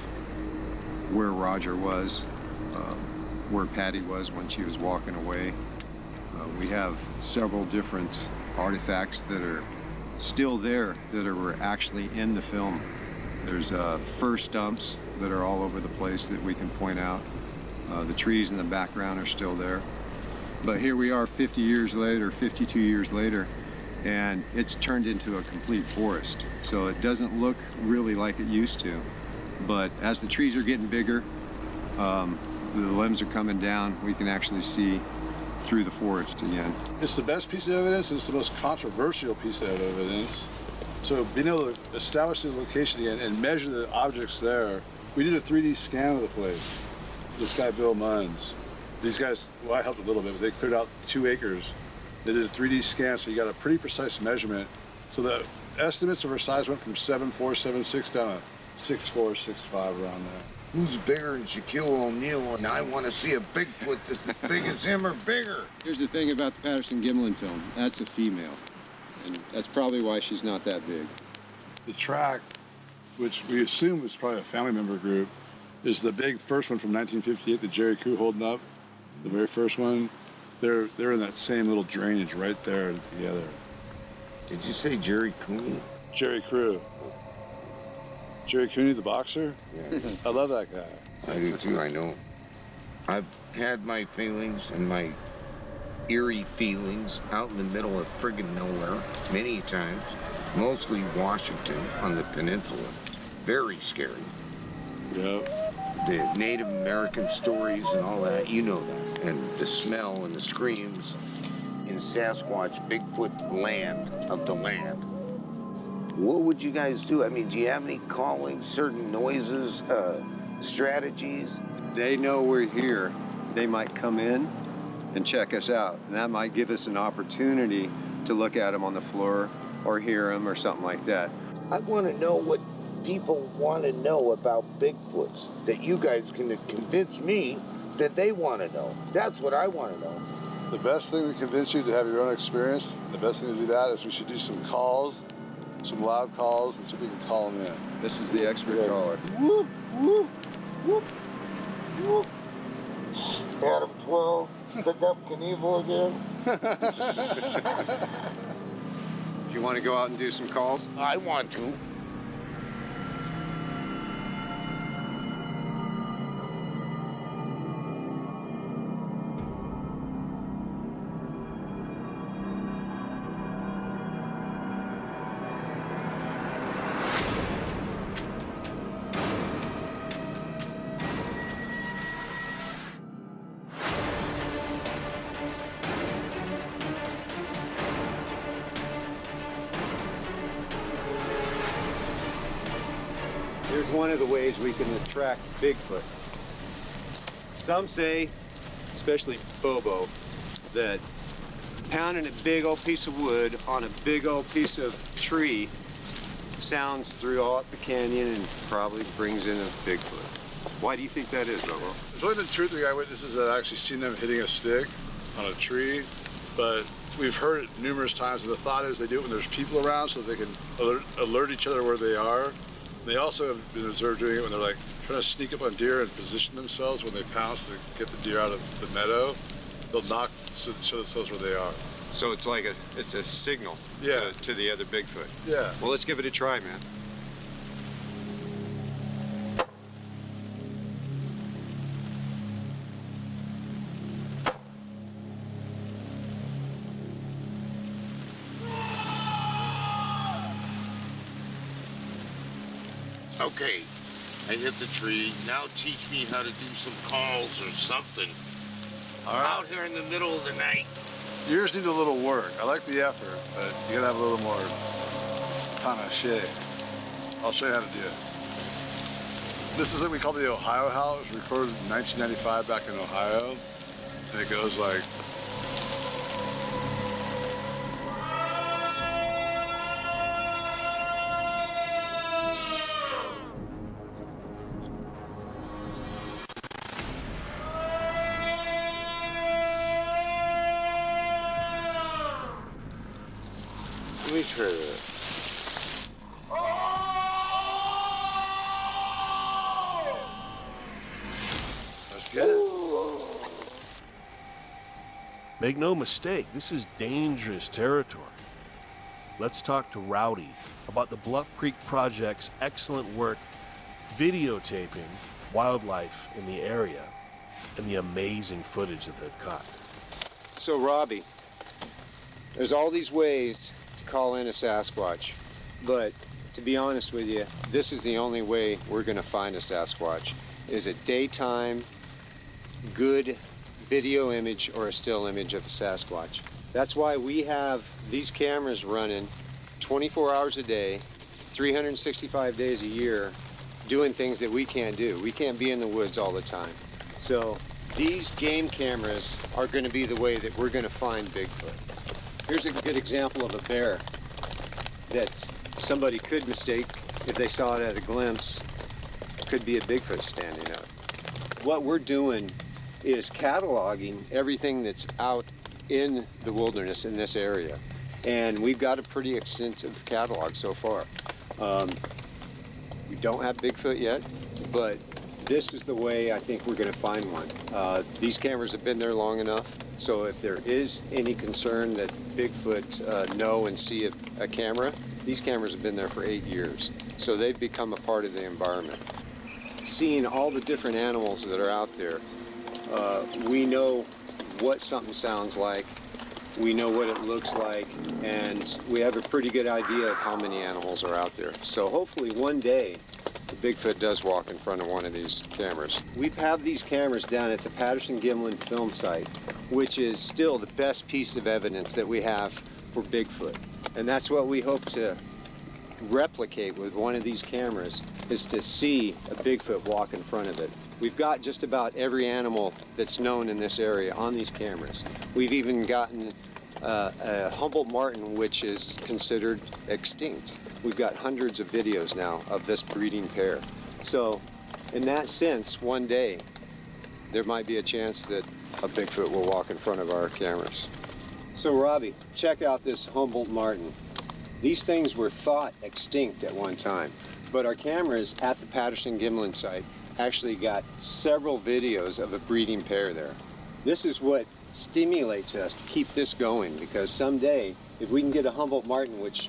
where Roger was, where Patty was when she was walking away. We have several different artifacts that are still there that were actually in the film. There's fir stumps that are all over the place that we can point out. The trees in the background are still there. But here we are 50 years later, 52 years later, and it's turned into a complete forest. So it doesn't look really like it used to. But as the trees are getting bigger, the limbs are coming down, we can actually see through the forest again. It's the best piece of evidence, and it's the most controversial piece of evidence. So being able to establish the location again and measure the objects there, we did a 3D scan of the place. This guy, Bill Munns. These guys, well, I helped a little bit, but they cleared out 2 acres. They did a 3D scan, so you got a pretty precise measurement. So the estimates of her size went from 7'4", 7'6", down to 6'4", 6'5", around there. Who's bigger than Shaquille O'Neal? And I want to see a Bigfoot that's as big as him or bigger. Here's the thing about the Patterson-Gimlin film. That's a female. And that's probably why she's not that big. The track, which we assume was probably a family member group, is the big first one from 1958, the Jerry Crew holding up. The very first one. They're in that same little drainage right there together. Did you say Jerry Cooney? Jerry Crew. Jerry Cooney, the boxer? Yeah. I love that guy. I do too, I know. I've had my feelings and my eerie feelings out in the middle of friggin' nowhere many times. Mostly Washington on the peninsula. Very scary. Yep. The Native American stories and all that, you know that. And the smell and the screams in Sasquatch, Bigfoot land of the land. What would you guys do? I mean, do you have any callings, certain noises, strategies? They know we're here. They might come in and check us out. And that might give us an opportunity to look at them on the floor or hear them or something like that. I want to know what people want to know about Bigfoots that you guys can convince me that they want to know. That's what I want to know. The best thing to convince you to have your own experience, the best thing to do that is we should do some calls, some loud calls, and see if we can call them in. This is the expert caller. Whoop, whoop, whoop, whoop. Adam 12, pick up Knievel again. Do you want to go out and do some calls? I want to. Here's one of the ways we can attract Bigfoot. Some say, especially Bobo, that pounding a big old piece of wood on a big old piece of tree sounds throughout the canyon and probably brings in a Bigfoot. Why do you think that is, Bobo? There's only been 2 or 3 eyewitnesses that actually seen them hitting a stick on a tree, but we've heard it numerous times, and the thought is they do it when there's people around so they can alert each other where they are. They also have been observed doing it when they're like trying to sneak up on deer and position themselves when they pounce to get the deer out of the meadow. They'll knock to show themselves where they are. So it's like it's a signal to the other Bigfoot. Yeah. Well, let's give it a try, man. Okay, I hit the tree. Now teach me how to do some calls or something. All right. Out here in the middle of the night. Yours need a little work. I like the effort, but you gotta have a little more panache. I'll show you how to do it. This is what we call the Ohio Howl. It was recorded in 1995 back in Ohio. And it goes like... Let me try that. That's good. Make no mistake, this is dangerous territory. Let's talk to Rowdy about the Bluff Creek Project's excellent work videotaping wildlife in the area and the amazing footage that they've caught. So, Robbie, there's all these ways to call in a Sasquatch, but to be honest with you, this is the only way we're going to find a Sasquatch, is a daytime, good video image or a still image of a Sasquatch. That's why we have these cameras running 24 hours a day, 365 days a year, doing things that we can't do. We can't be in the woods all the time. So these game cameras are going to be the way that we're going to find Bigfoot. Here's a good example of a bear that somebody could mistake if they saw it at a glimpse. It could be a Bigfoot standing up. What we're doing is cataloging everything that's out in the wilderness in this area. And we've got a pretty extensive catalog so far. We don't have Bigfoot yet, but this is the way I think we're going to find one. These cameras have been there long enough, so if there is any concern that Bigfoot know and see a camera, these cameras have been there for 8 years, so they've become a part of the environment. Seeing all the different animals that are out there, we know what something sounds like, we know what it looks like, and we have a pretty good idea of how many animals are out there. So hopefully one day, the Bigfoot does walk in front of one of these cameras. We have these cameras down at the Patterson-Gimlin film site, which is still the best piece of evidence that we have for Bigfoot. And that's what we hope to replicate with one of these cameras, is to see a Bigfoot walk in front of it. We've got just about every animal that's known in this area on these cameras. We've even gotten a Humboldt marten, which is considered extinct. We've got hundreds of videos now of this breeding pair. So in that sense, one day, there might be a chance that a Bigfoot will walk in front of our cameras. So Robbie, check out this Humboldt marten. These things were thought extinct at one time, but our cameras at the Patterson-Gimlin site actually got several videos of a breeding pair there. This is what stimulates us to keep this going, because someday, if we can get a Humboldt marten, which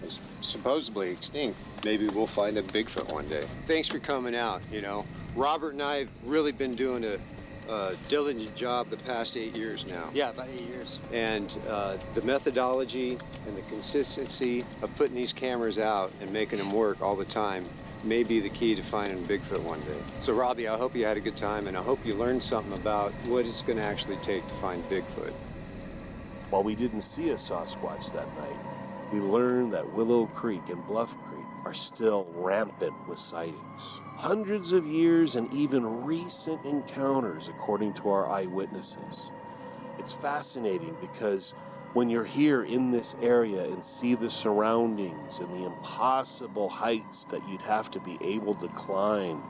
is supposedly extinct, maybe we'll find a Bigfoot one day. Thanks for coming out, you know. Robert and I have really been doing a diligent job the past 8 years now. Yeah, about 8 years. And the methodology and the consistency of putting these cameras out and making them work all the time may be the key to finding Bigfoot one day. So Robbie, I hope you had a good time, and I hope you learned something about what it's going to actually take to find Bigfoot. While we didn't see a Sasquatch that night, we learned that Willow Creek and Bluff Creek are still rampant with sightings. Hundreds of years and even recent encounters, according to our eyewitnesses. It's fascinating because when you're here in this area and see the surroundings and the impossible heights that you'd have to be able to climb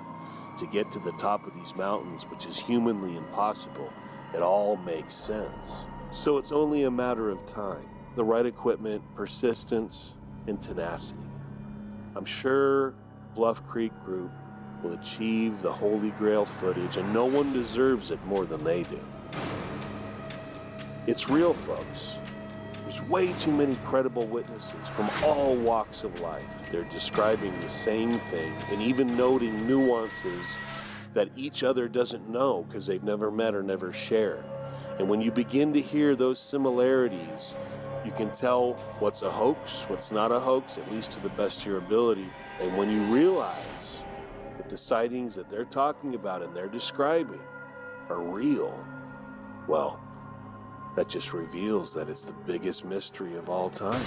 to get to the top of these mountains, which is humanly impossible, it all makes sense. So it's only a matter of time. The right equipment, persistence, and tenacity. I'm sure Bluff Creek Group will achieve the Holy Grail footage, and no one deserves it more than they do. It's real, folks. There's way too many credible witnesses from all walks of life. They're describing the same thing and even noting nuances that each other doesn't know because they've never met or never shared. And when you begin to hear those similarities, you can tell what's a hoax, what's not a hoax, at least to the best of your ability. And when you realize that the sightings that they're talking about and they're describing are real, well, that just reveals that it's the biggest mystery of all time.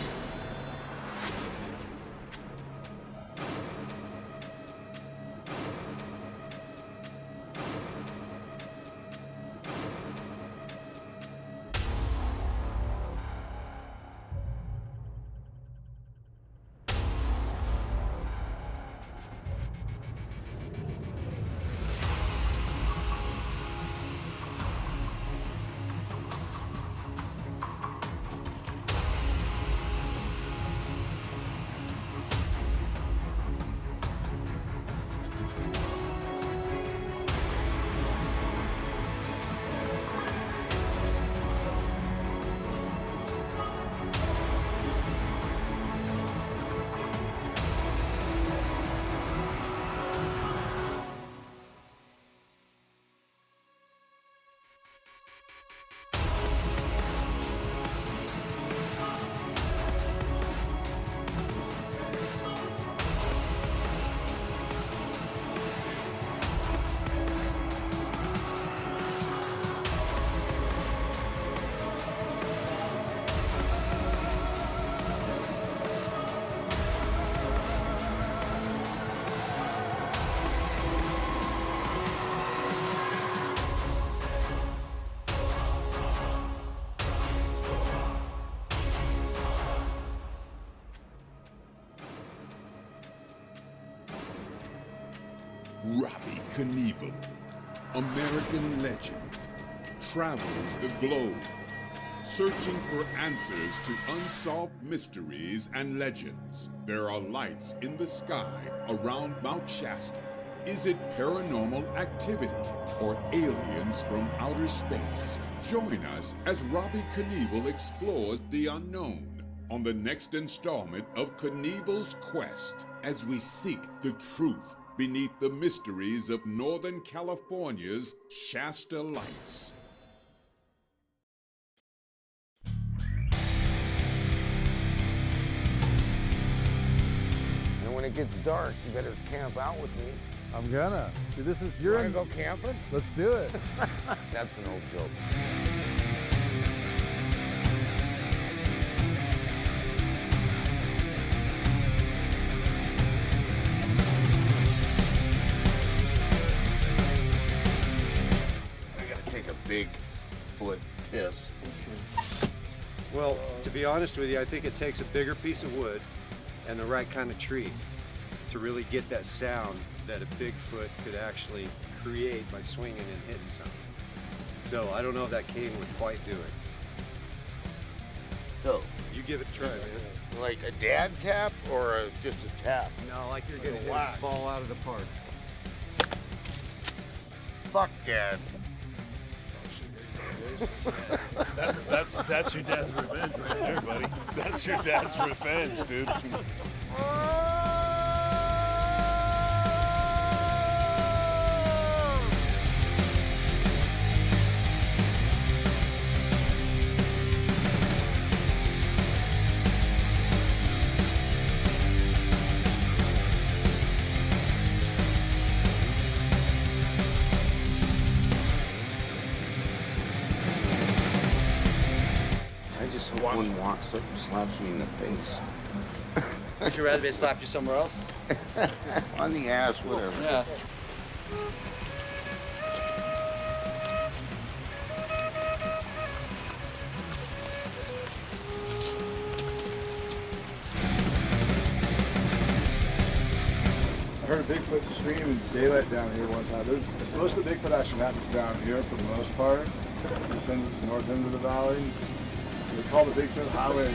Robbie Knievel, American legend, travels the globe, searching for answers to unsolved mysteries and legends. There are lights in the sky around Mount Shasta. Is it paranormal activity or aliens from outer space? Join us as Robbie Knievel explores the unknown on the next installment of Knievel's Quest, as we seek the truth beneath the mysteries of Northern California's Shasta Lights. And when it gets dark, you better camp out with me. I'm gonna. Dude, this is You your. wanna go camping? Let's do it. That's an old joke. Bigfoot piss. Well, to be honest with you, I think it takes a bigger piece of wood and the right kind of tree to really get that sound that a Bigfoot could actually create by swinging and hitting something. So I don't know if that cane would quite do it. So, You give it a try, man. like a dad tap or just a tap? No, like you're gonna hit whack. a ball out of the park. Fuck dad. That's your dad's revenge right there, buddy. That's your dad's revenge, dude. I just hope one walks up and slaps me in the face. Would you rather they slap you somewhere else? On the ass, whatever. Yeah. I heard a Bigfoot scream in daylight down here one time. Most of the Bigfoot action happens down here for the most part. Descends north into the valley. They call the Bigfoot highway.